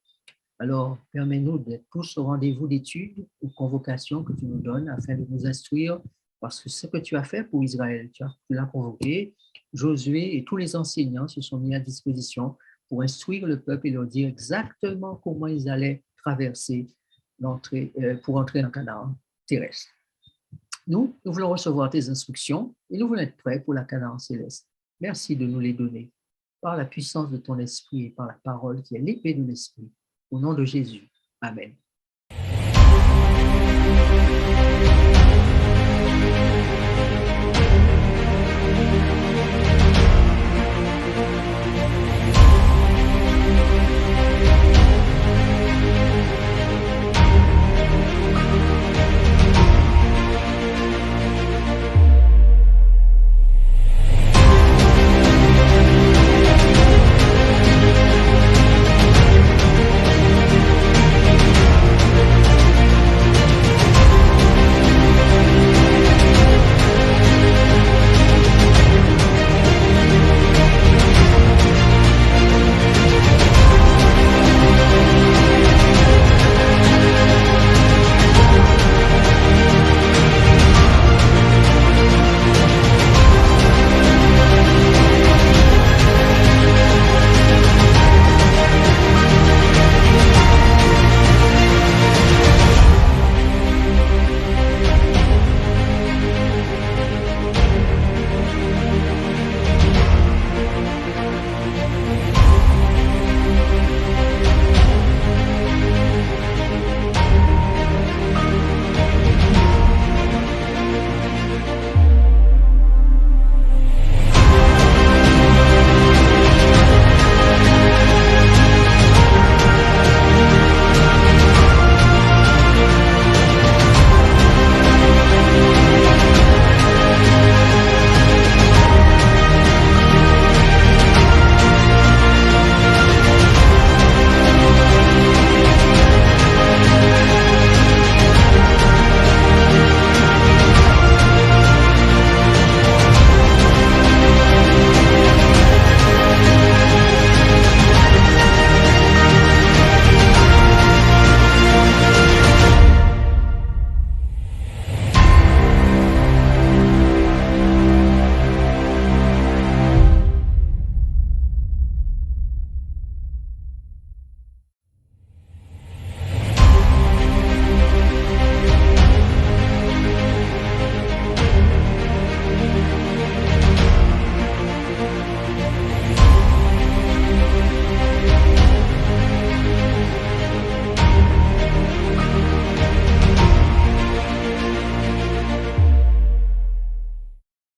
Alors, permets-nous d'être tous au rendez-vous d'études ou convocations que tu nous donnes afin de nous instruire, parce que ce que tu as fait pour Israël, tu l'as convoqué, Josué et tous les enseignants se sont mis à disposition pour instruire le peuple et leur dire exactement comment ils allaient traverser pour entrer en Canaan terrestre. Nous voulons recevoir tes instructions et nous voulons être prêts pour la Canaan céleste. Merci de nous les donner par la puissance de ton esprit et par la parole qui est l'épée de l'esprit. Au nom de Jésus. Amen.